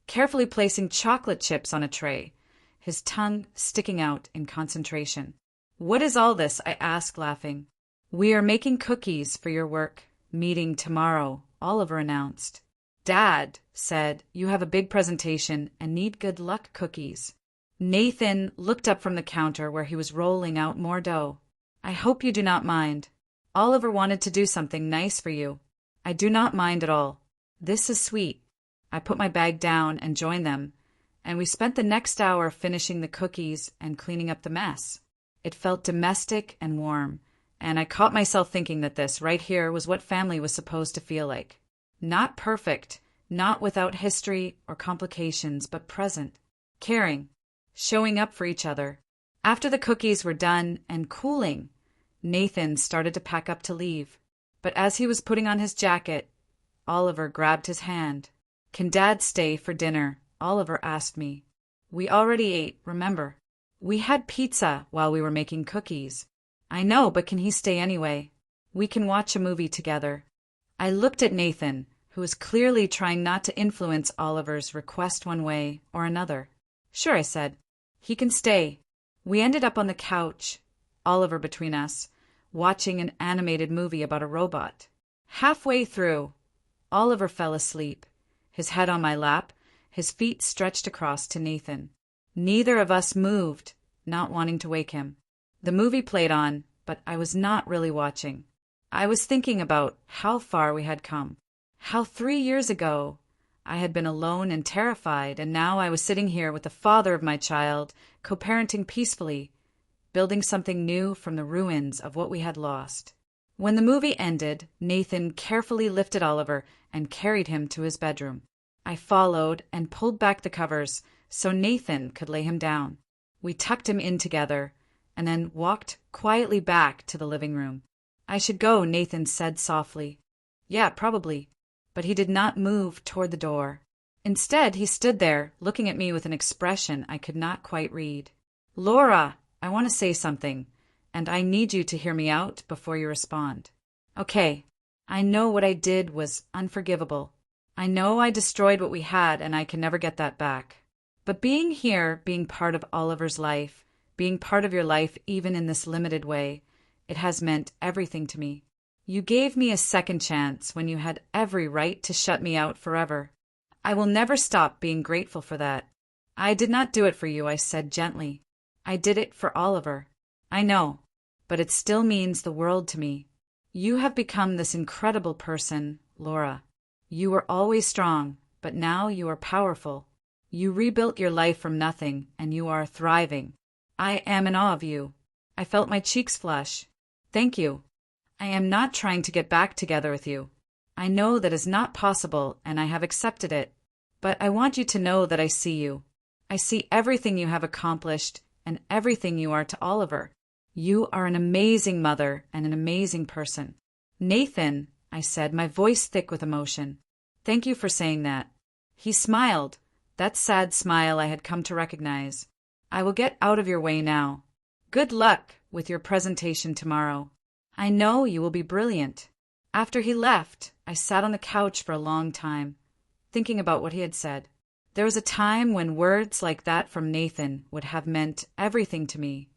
carefully placing chocolate chips on a tray, his tongue sticking out in concentration. "What is all this?" I asked, laughing. "We are making cookies for your work meeting tomorrow," Oliver announced. "Dad said you have a big presentation and need good luck cookies." Nathan looked up from the counter where he was rolling out more dough. "I hope you do not mind. Oliver wanted to do something nice for you." "I do not mind at all. This is sweet." I put my bag down and joined them, and we spent the next hour finishing the cookies and cleaning up the mess. It felt domestic and warm, and I caught myself thinking that this, right here, was what family was supposed to feel like. Not perfect, not without history or complications, but present, caring, showing up for each other. After the cookies were done and cooling, Nathan started to pack up to leave. But as he was putting on his jacket, Oliver grabbed his hand. "Can Dad stay for dinner?" Oliver asked me. "We already ate, remember? We had pizza while we were making cookies." "I know, but can he stay anyway? We can watch a movie together." I looked at Nathan, who was clearly trying not to influence Oliver's request one way or another. "Sure," I said. "He can stay." We ended up on the couch, Oliver between us, watching an animated movie about a robot. Halfway through, Oliver fell asleep, his head on my lap, his feet stretched across to Nathan. Neither of us moved, not wanting to wake him. The movie played on, but I was not really watching. I was thinking about how far we had come. How 3 years ago I had been alone and terrified, and now I was sitting here with the father of my child, co-parenting peacefully, building something new from the ruins of what we had lost. When the movie ended, Nathan carefully lifted Oliver and carried him to his bedroom. I followed and pulled back the covers so Nathan could lay him down. We tucked him in together and then walked quietly back to the living room. "I should go," Nathan said softly. "Yeah, probably." But he did not move toward the door. Instead, he stood there, looking at me with an expression I could not quite read. "Laura, I want to say something, and I need you to hear me out before you respond." "Okay, I know what I did was unforgivable. I know I destroyed what we had, and I can never get that back. But being here, being part of Oliver's life, being part of your life even in this limited way, it has meant everything to me. You gave me a second chance when you had every right to shut me out forever. I will never stop being grateful for that. I did not do it for you," I said gently. "I did it for Oliver. I know, but it still means the world to me. You have become this incredible person, Laura. You were always strong, but now you are powerful. You rebuilt your life from nothing, and you are thriving. I am in awe of you." I felt my cheeks flush. "Thank you. I am not trying to get back together with you. I know that is not possible, and I have accepted it. But I want you to know that I see you. I see everything you have accomplished and everything you are to Oliver. You are an amazing mother and an amazing person." "Nathan," I said, my voice thick with emotion. "Thank you for saying that." He smiled, that sad smile I had come to recognize. "I will get out of your way now. Good luck with your presentation tomorrow. I know you will be brilliant." After he left, I sat on the couch for a long time, thinking about what he had said. There was a time when words like that from Nathan would have meant everything to me,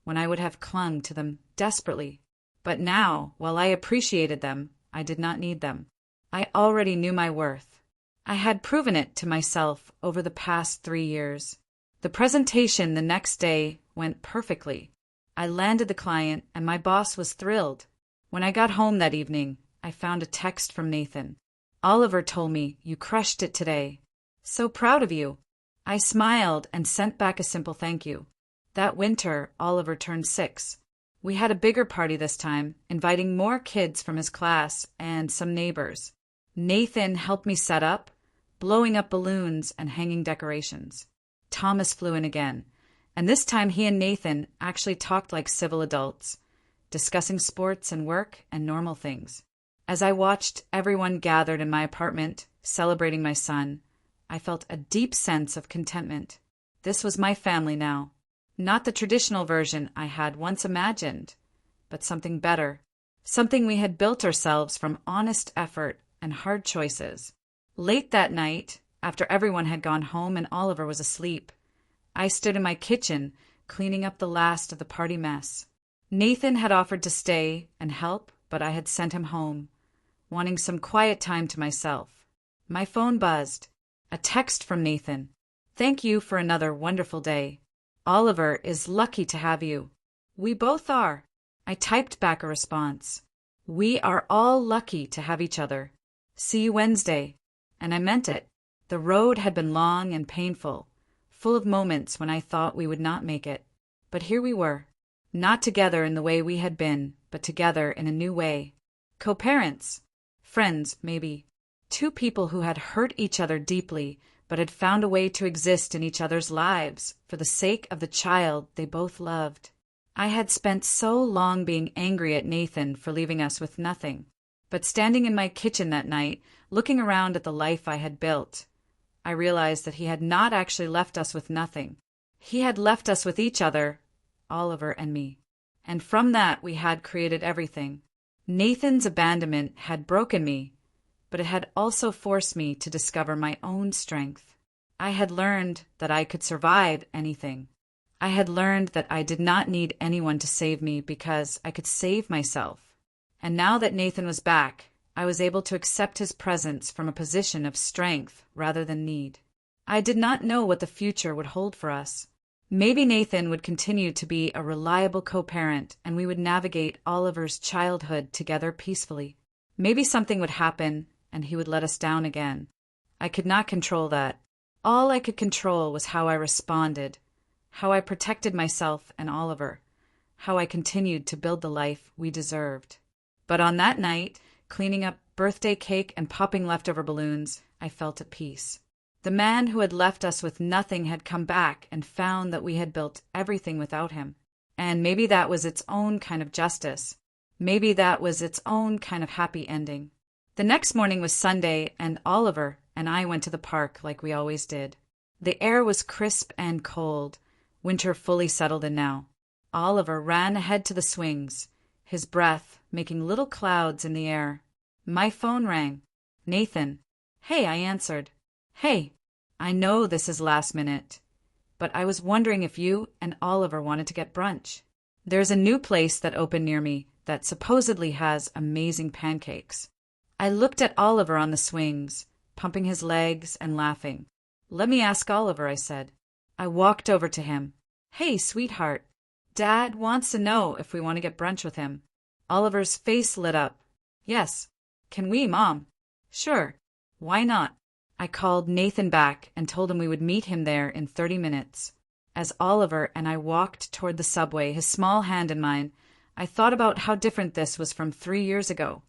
when I would have clung to them desperately. But now, while I appreciated them, I did not need them. I already knew my worth. I had proven it to myself over the past 3 years. The presentation the next day went perfectly. I landed the client, and my boss was thrilled. When I got home that evening, I found a text from Nathan. "Oliver told me you crushed it today. So proud of you." I smiled and sent back a simple thank you. That winter, Oliver turned 6. We had a bigger party this time, inviting more kids from his class and some neighbors. Nathan helped me set up, blowing up balloons and hanging decorations. Thomas flew in again, and this time he and Nathan actually talked like civil adults, discussing sports and work and normal things. As I watched everyone gathered in my apartment, celebrating my son, I felt a deep sense of contentment. This was my family now. Not the traditional version I had once imagined, but something better. Something we had built ourselves from honest effort and hard choices. Late that night, after everyone had gone home and Oliver was asleep, I stood in my kitchen, cleaning up the last of the party mess. Nathan had offered to stay and help, but I had sent him home, wanting some quiet time to myself. My phone buzzed. A text from Nathan. "Thank you for another wonderful day. Oliver is lucky to have you." "We both are." I typed back a response. "We are all lucky to have each other. See you Wednesday." And I meant it. The road had been long and painful, full of moments when I thought we would not make it. But here we were. Not together in the way we had been, but together in a new way. Co-parents. Friends, maybe. Two people who had hurt each other deeply, but had found a way to exist in each other's lives for the sake of the child they both loved. I had spent so long being angry at Nathan for leaving us with nothing. But standing in my kitchen that night, looking around at the life I had built, I realized that he had not actually left us with nothing. He had left us with each other, Oliver and me. And from that we had created everything. Nathan's abandonment had broken me, but it had also forced me to discover my own strength. I had learned that I could survive anything. I had learned that I did not need anyone to save me because I could save myself. And now that Nathan was back, I was able to accept his presence from a position of strength rather than need. I did not know what the future would hold for us. Maybe Nathan would continue to be a reliable co-parent and we would navigate Oliver's childhood together peacefully. Maybe something would happen and he would let us down again. I could not control that. All I could control was how I responded, how I protected myself and Oliver, how I continued to build the life we deserved. But on that night, cleaning up birthday cake and popping leftover balloons, I felt at peace. The man who had left us with nothing had come back and found that we had built everything without him. And maybe that was its own kind of justice. Maybe that was its own kind of happy ending. The next morning was Sunday, and Oliver and I went to the park like we always did. The air was crisp and cold, winter fully settled in now. Oliver ran ahead to the swings, his breath making little clouds in the air. My phone rang. "Nathan." "Hey," I answered. "Hey, I know this is last minute, but I was wondering if you and Oliver wanted to get brunch. There's a new place that opened near me that supposedly has amazing pancakes." I looked at Oliver on the swings, pumping his legs and laughing. "Let me ask Oliver," I said. I walked over to him. "Hey, sweetheart. Dad wants to know if we want to get brunch with him." Oliver's face lit up. "Yes. Can we, Mom?" "Sure. Why not?" I called Nathan back and told him we would meet him there in 30 minutes. As Oliver and I walked toward the subway, his small hand in mine, I thought about how different this was from 3 years ago.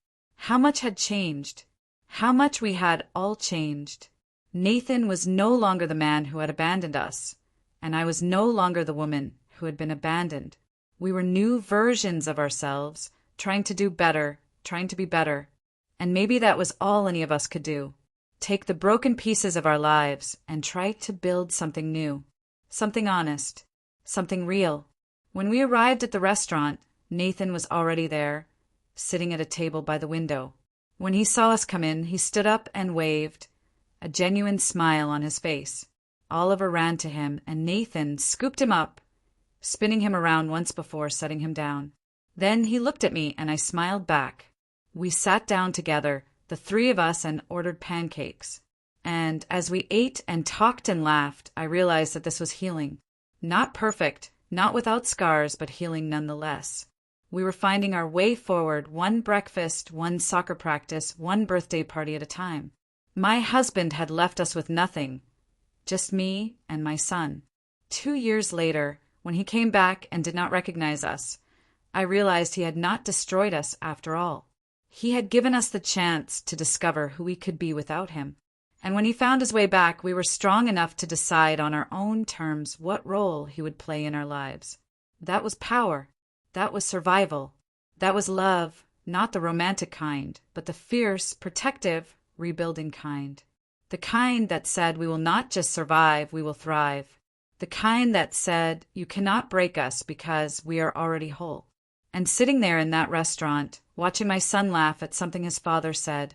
How much had changed. How much we had all changed. Nathan was no longer the man who had abandoned us, and I was no longer the woman who had been abandoned. We were new versions of ourselves, trying to do better, trying to be better. And maybe that was all any of us could do. Take the broken pieces of our lives and try to build something new. Something honest. Something real. When we arrived at the restaurant, Nathan was already there, sitting at a table by the window. When he saw us come in, he stood up and waved, a genuine smile on his face. Oliver ran to him, and Nathan scooped him up, spinning him around once before setting him down. Then he looked at me, and I smiled back. We sat down together, the three of us, and ordered pancakes. And as we ate and talked and laughed, I realized that this was healing. Not perfect, not without scars, but healing nonetheless. We were finding our way forward, one breakfast, one soccer practice, one birthday party at a time. My husband had left us with nothing, just me and my son. 2 years later, when he came back and did not recognize us, I realized he had not destroyed us after all. He had given us the chance to discover who we could be without him. And when he found his way back, we were strong enough to decide on our own terms what role he would play in our lives. That was power. That was survival. That was love, not the romantic kind, but the fierce, protective, rebuilding kind. The kind that said we will not just survive, we will thrive. The kind that said you cannot break us because we are already whole. And sitting there in that restaurant, watching my son laugh at something his father said,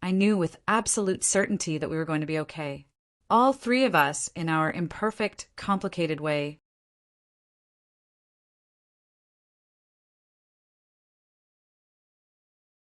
I knew with absolute certainty that we were going to be okay. All three of us, in our imperfect, complicated way,